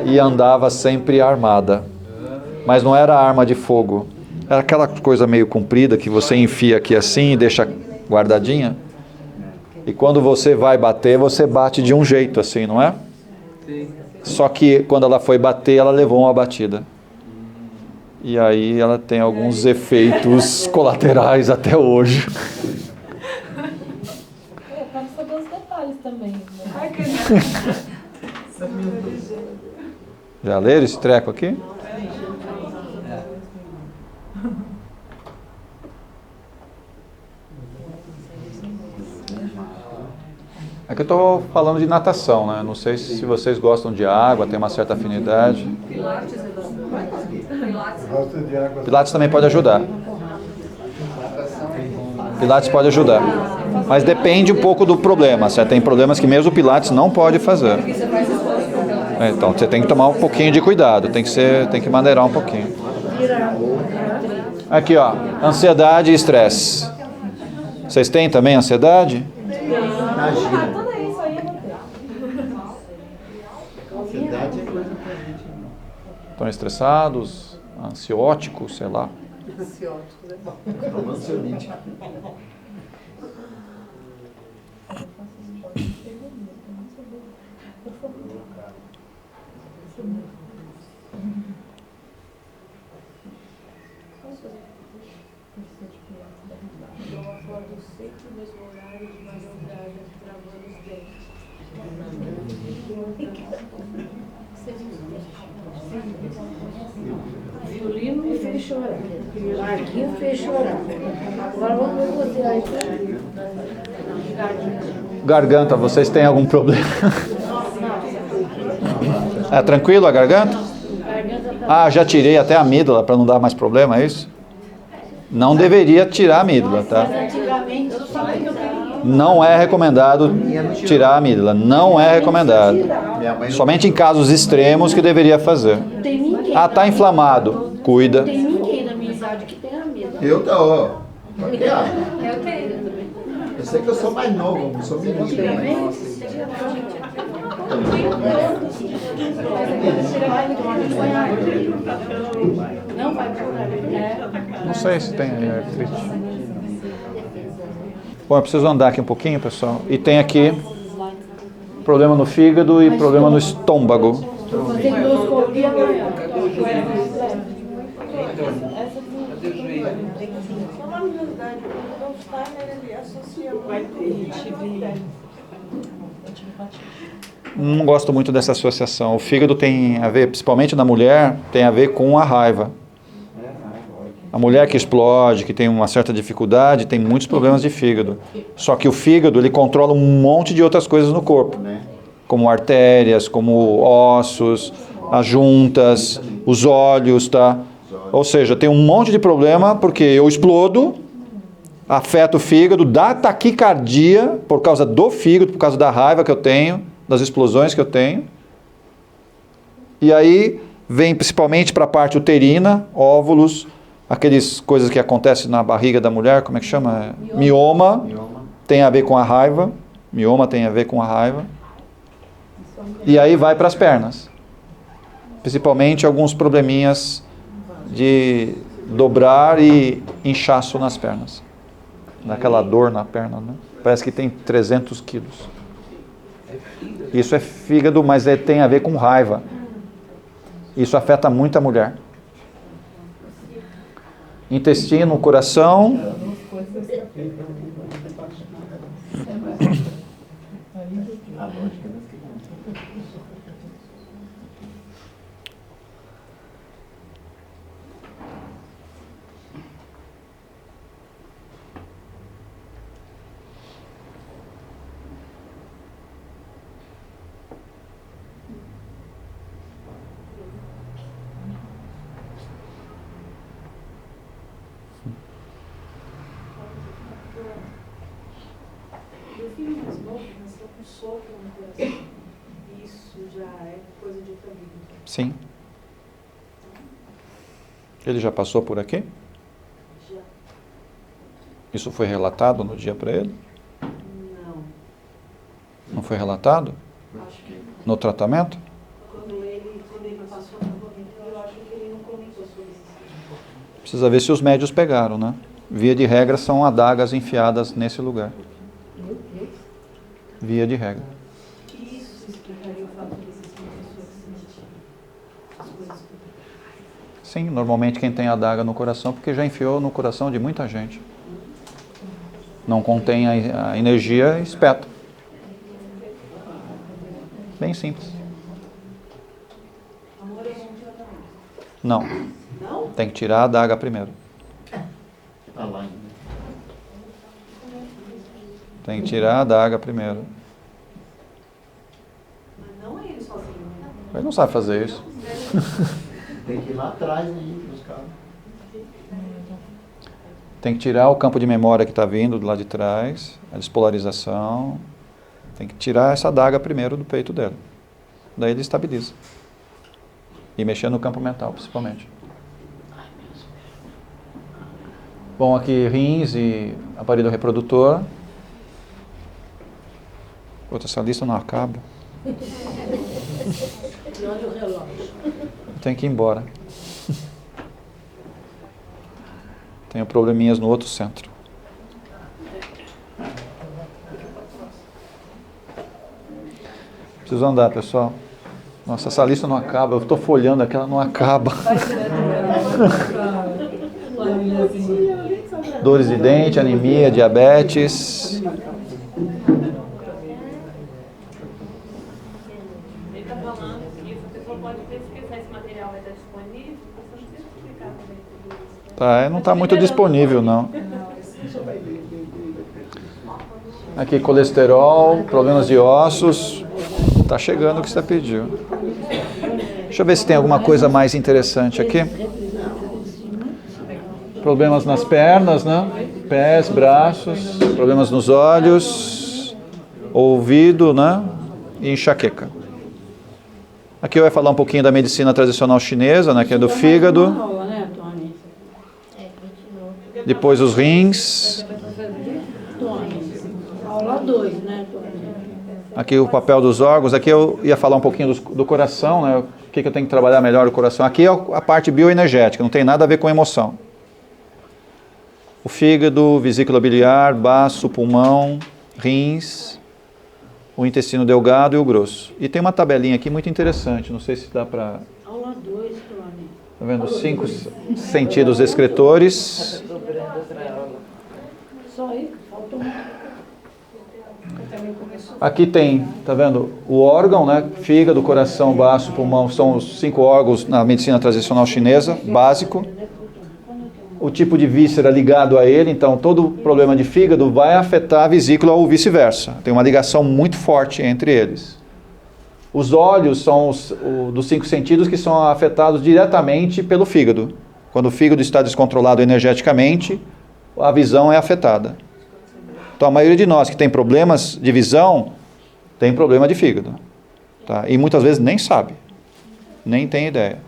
e andava sempre armada. Mas não era arma de fogo. Era aquela coisa meio comprida que você enfia aqui assim e deixa guardadinha. E quando você vai bater, você bate de um jeito assim, não é? Sim. Só que quando ela foi bater, ela levou uma batida. E aí ela tem alguns efeitos colaterais até hoje. Eu quero saber os detalhes também. Né? Ai, que Já leram esse treco aqui? Aqui eu estou falando de natação, né? Não sei se vocês gostam de água, tem uma certa afinidade. Pilates também pode ajudar. Pilates pode ajudar. Mas depende um pouco do problema. Certo? Tem problemas que mesmo o Pilates não pode fazer. Então você tem que tomar um pouquinho de cuidado. Tem que maneirar um pouquinho. Aqui, ó, ansiedade e estresse. Vocês têm também ansiedade? Imagina. Tudo isso aí eu vou ter. Ansiedade é coisa pra gente. Estão estressados? Ansióticos, sei lá. Ansióticos é bom. Ansiolítico. Eu acordo sempre no mesmo horário de madrugada, travando os dentes. Violino me fez chorar. Marquinhos fez chorar. Agora vamos ver você aí. Garganta, vocês têm algum problema? É tranquilo a garganta? Ah, já tirei até a amígdala para não dar mais problema, é isso? Não deveria tirar a amígdala, tá? Não é recomendado tirar a amígdala. Não é recomendado. Somente em casos extremos que deveria fazer. Ah, tá inflamado. Cuida. Tem ninguém na minha idade que tem a mesma. Eu tô. Eu tenho. Eu sei que eu sou mais novo, não sou menino. Não vai procurar. Não sei se tem artrite. Bom, eu preciso andar aqui um pouquinho, pessoal. E tem aqui problema no fígado e problema no estômago. Fazer endoscopia amanhã. Cadê o juiz? Só uma curiosidade, o Alzheimer ele associa muito. Não gosto muito dessa associação. O fígado tem a ver, principalmente na mulher, tem a ver com a raiva. A mulher que explode, que tem uma certa dificuldade, tem muitos problemas de fígado. Só que o fígado, ele controla um monte de outras coisas no corpo. Como artérias, como ossos, as juntas, os olhos, tá? Ou seja, tem um monte de problema porque eu explodo, afeta o fígado, dá taquicardia por causa do fígado, por causa da raiva que eu tenho, das explosões que eu tenho. E aí vem principalmente para a parte uterina, óvulos, aquelas coisas que acontecem na barriga da mulher, como é que chama? Mioma, tem a ver com a raiva. Mioma tem a ver com a raiva. E aí vai para as pernas. Principalmente alguns probleminhas de dobrar e inchaço nas pernas. Daquela dor na perna, né? Parece que tem 300 quilos. Isso é fígado, mas tem a ver com raiva. Isso afeta muito a mulher. Intestino, coração. Meu filho mais novo nasceu com sopro no coração. Isso já é coisa de outra vida. Sim. Ele já passou por aqui? Já. Isso foi relatado no dia para ele? Não. Não foi relatado? Acho que No tratamento? quando ele passou novamente, eu acho que ele não comentou sobre isso. Precisa ver se os médios pegaram, né? Via de regra são adagas enfiadas nesse lugar. Via de regra. Isso explicaria o fato de existir uma pessoa que sente as coisas. Sim, normalmente quem tem adaga no coração, porque já enfiou no coração de muita gente. Não contém a energia, espeta. Bem simples. Amor é um tratamento. Não. Não? Tem que tirar a adaga primeiro. Tá lá ainda. Tem que tirar a adaga primeiro. Mas não é ele sozinho. Né? Ele não sabe fazer isso. Tem que ir lá atrás aí, buscar. Tem que tirar o campo de memória que está vindo do lado de trás, a despolarização. Tem que tirar essa adaga primeiro do peito dele. Daí ele estabiliza. E mexer no campo mental, principalmente. Bom, aqui rins e aparelho reprodutor. Outra, essa lista não acaba. E olha o relógio. Tem que ir embora. Tenho probleminhas no outro centro. Preciso andar, pessoal. Nossa, essa lista não acaba. Eu estou folhando aqui, ela não acaba. Dores de dente, anemia, diabetes. Ele está falando que a pessoa pode pesquisar esse material, vai estar disponível, você não precisa explicar também tudo isso. Tá, não está muito disponível, não. Aqui, colesterol, problemas de ossos. Está chegando o que você pediu. Deixa eu ver se tem alguma coisa mais interessante aqui. Problemas nas pernas, né? Pés, braços, problemas nos olhos, ouvido, né? E enxaqueca. Aqui vai falar um pouquinho da medicina tradicional chinesa, né? Que é do fígado. Depois os rins. Aula 2, né, Tony? Aqui o papel dos órgãos. Aqui eu ia falar um pouquinho do coração, né? O que eu tenho que trabalhar melhor o coração. Aqui é a parte bioenergética, não tem nada a ver com emoção. O fígado, vesícula biliar, baço, pulmão, rins, o intestino delgado e o grosso. E tem uma tabelinha aqui muito interessante, não sei se dá para... Aula 2, Tony. Tá vendo? 5 sentidos excretores. Só aí, falta um. Aqui tem, tá vendo? O órgão, né? Fígado, coração, baço, pulmão, são os 5 órgãos na medicina tradicional chinesa, básico. O tipo de víscera ligado a ele, então todo problema de fígado vai afetar a vesícula ou vice-versa. Tem uma ligação muito forte entre eles. Os olhos são dos 5 sentidos que são afetados diretamente pelo fígado. Quando o fígado está descontrolado energeticamente, a visão é afetada. Então a maioria de nós que tem problemas de visão, tem problema de fígado. Tá? E muitas vezes nem sabe, nem tem ideia.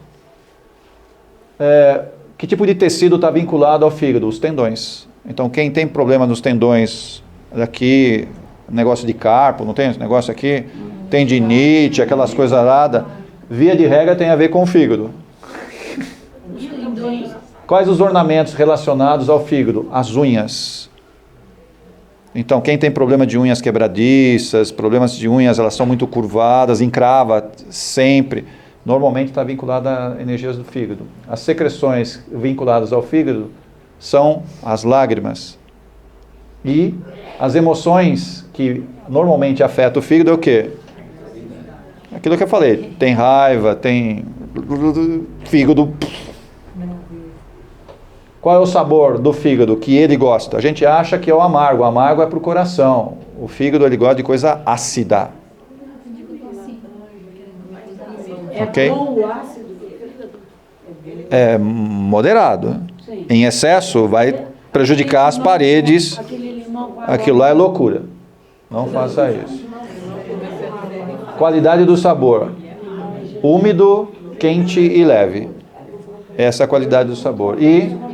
Que tipo de tecido está vinculado ao fígado? Os tendões. Então quem tem problema nos tendões daqui, negócio de carpo, não tem esse negócio aqui? Tendinite, aquelas coisas aradas, via de regra tem a ver com o fígado. Os tendões, Quais os ornamentos relacionados ao fígado? As unhas. Então, quem tem problema de unhas quebradiças, problemas de unhas, elas são muito curvadas, encrava sempre, normalmente está vinculado a energias do fígado. As secreções vinculadas ao fígado são as lágrimas. E as emoções que normalmente afetam o fígado é o quê? Aquilo que eu falei, tem raiva, tem fígado. Qual é o sabor do fígado que ele gosta? A gente acha que é o amargo é para o coração. O fígado ele gosta de coisa ácida. Ok? Bom o ácido do fígado? É moderado. Sim. Em excesso vai prejudicar as paredes. Aquilo lá é loucura. Não faça isso. Qualidade do sabor. Úmido, quente e leve. Essa é a qualidade do sabor. E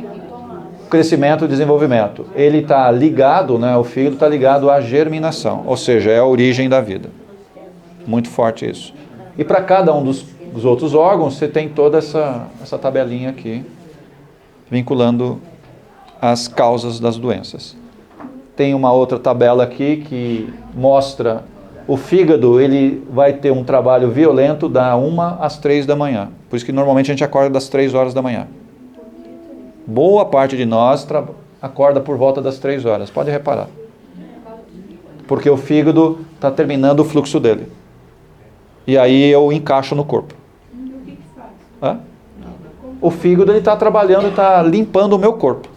crescimento e desenvolvimento. Ele está ligado, né, o fígado está ligado à germinação. Ou seja, é a origem da vida. Muito forte isso. E para cada um dos outros órgãos, você tem toda essa tabelinha aqui, vinculando as causas das doenças. Tem uma outra tabela aqui que mostra o fígado, ele vai ter um trabalho violento da 1 às 3 da manhã. Por isso que normalmente a gente acorda das 3 horas da manhã. Boa parte de nós acorda por volta das 3 horas, pode reparar. Porque o fígado está terminando o fluxo dele. E aí eu encaixo no corpo. Hã? O fígado está trabalhando, está limpando o meu corpo.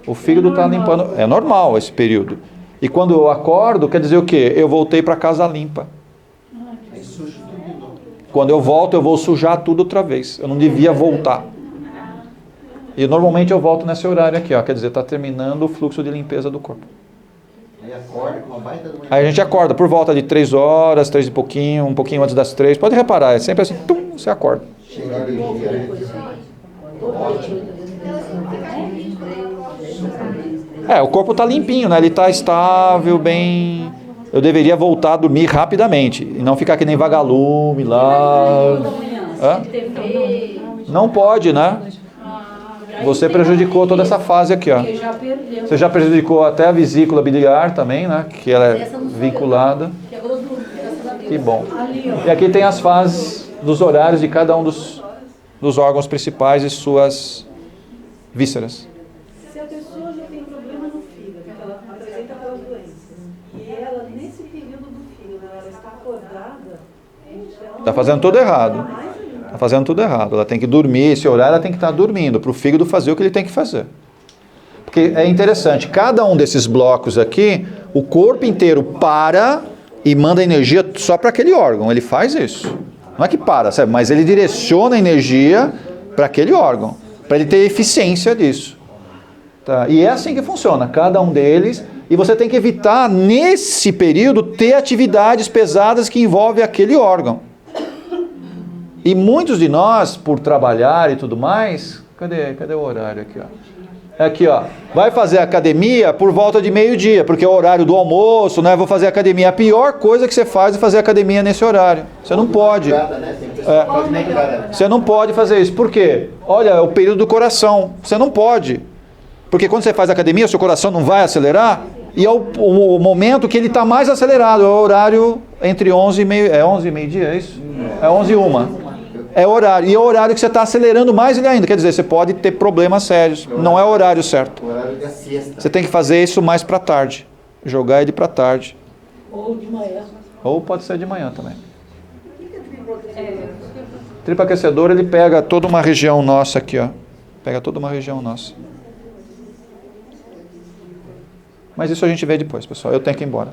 O fígado está limpando. É normal esse período. E quando eu acordo, quer dizer o quê? Eu voltei para casa limpa. Quando eu volto, eu vou sujar tudo outra vez. Eu não devia voltar. E normalmente eu volto nesse horário aqui, ó. Quer dizer, está terminando o fluxo de limpeza do corpo. Aí acorda com uma baita de manhã. Aí a gente acorda por volta de 3 horas, 3 e pouquinho, um pouquinho antes das 3. Pode reparar, é sempre assim, tum, você acorda. O corpo está limpinho, né? Ele está estável, bem... Eu deveria voltar a dormir rapidamente e não ficar que nem vagalume lá. Hã? Não pode, né? Você prejudicou toda essa fase aqui, ó. Você já prejudicou até a vesícula biliar também, né? Que ela é vinculada. Que bom. E aqui tem as fases dos horários de cada um dos órgãos principais e suas vísceras. Se a pessoa já tem problema no fígado, ela apresenta aquelas doenças, e ela, nesse período do fígado, ela está acordada, então... Está fazendo tudo errado. Está fazendo tudo errado. Ela tem que dormir, esse horário ela tem que estar dormindo, para o fígado fazer o que ele tem que fazer. Porque é interessante, cada um desses blocos aqui, o corpo inteiro para e manda energia só para aquele órgão. Ele faz isso. Não é que para, sabe? Mas ele direciona a energia para aquele órgão, para ele ter eficiência disso. Tá? E é assim que funciona, cada um deles. E você tem que evitar, nesse período, ter atividades pesadas que envolvem aquele órgão. E muitos de nós, por trabalhar e tudo mais... Cadê o horário aqui, ó? Aqui, ó. Vai fazer academia por volta de meio-dia, porque é o horário do almoço, né? Vou fazer academia. A pior coisa que você faz é fazer academia nesse horário. Você não pode. Você não pode fazer isso. Por quê? Olha, é o período do coração. Você não pode. Porque quando você faz academia, o seu coração não vai acelerar. E é o momento que ele está mais acelerado. É o horário entre 11 e meio... É 11 e meio-dia, é isso? É 11 e 1. É horário. E é o horário que você está acelerando mais ele ainda. Quer dizer, você pode ter problemas sérios. Não é o horário certo. O horário da siesta. Você tem que fazer isso mais para tarde. Jogar ele para tarde. Ou de manhã. Ou pode ser de manhã também. Tripa aquecedora, ele pega toda uma região nossa aqui, ó. Pega toda uma região nossa. Mas isso a gente vê depois, pessoal. Eu tenho que ir embora.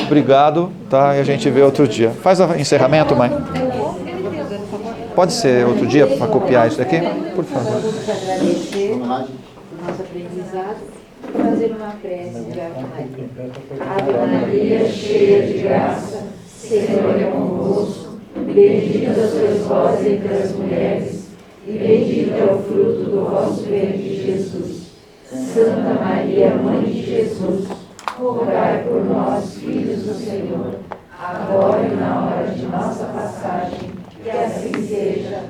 Obrigado, tá? E a gente vê outro dia. Faz o encerramento, mãe. Pode ser outro dia para copiar isso daqui? Por favor. Vamos agradecer o nosso aprendizado e fazer uma prece de Ave Maria. Ave Maria, cheia de graça, Senhor é convosco. Bendita sois vós entre as mulheres, e bendito é o fruto do vosso ventre, Jesus. Santa Maria, Mãe de Jesus, rogai por nós, filhos do Senhor, agora e na hora de nossa passagem. Que assim seja.